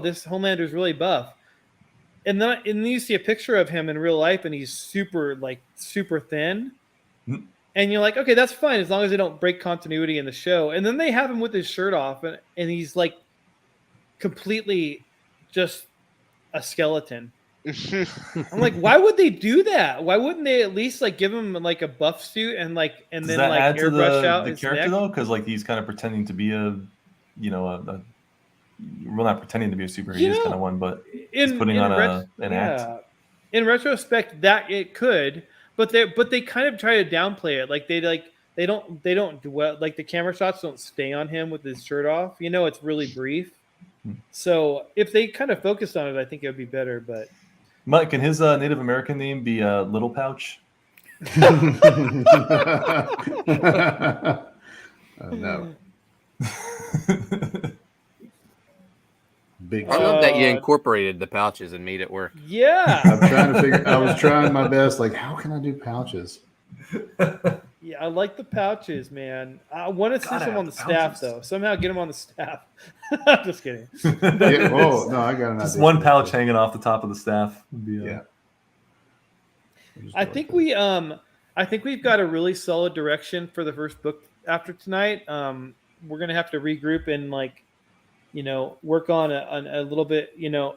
this Homelander's really buff. And then you see a picture of him in real life and he's super thin. Mhm. And you're like, okay, that's fine as long as they don't break continuity in the show. And then they have him with his shirt off and he's like completely just a skeleton. I'm like, why would they do that? Why wouldn't they at least like give him like a buff suit and then Does that like add to airbrush out the his character neck? though? Because like he's kind of pretending to be well, not pretending to be a superhero. He is kind of one, but he's putting on an act. In retrospect, that it could, but they kind of try to downplay it. Like they don't dwell, like the camera shots don't stay on him with his shirt off. You know, it's really brief. So if they kind of focused on it, I think it would be better. But Mike, can his Native American name be Little Pouch? No. Big. I love that you incorporated the pouches and made it work. Yeah. I was trying my best. Like, how can I do pouches? Yeah, I like the pouches, man. I want to see some on the staff, though. Somehow get them on the staff. I'm just kidding. Yeah, oh, no, I got an Just idea. one pouch hanging off the top of the staff. Would be, Yeah. I think we've got a really solid direction for the first book after tonight. We're gonna have to regroup and work on a little bit, a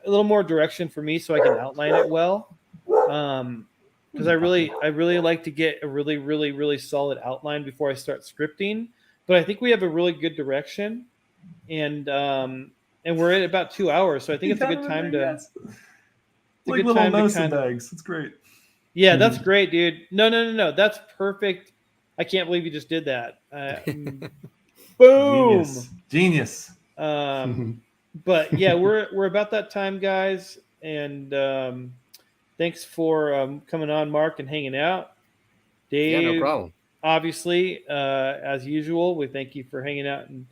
little more direction for me so I can outline it well. Because I really like to get a really, really, really solid outline before I start scripting. But I think we have a really good direction, and we're at about 2 hours, so I think it's a good time to. It's like little medicine bags. It's great. Yeah, that's great, dude. No, that's perfect. I can't believe you just did that. Boom, genius. But yeah, we're about that time, guys, and. Thanks for coming on, Mark, and hanging out. Dave, Yeah, no problem. Obviously, as usual, we thank you for hanging out and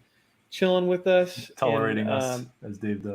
chilling with us. Tolerating us, as Dave does.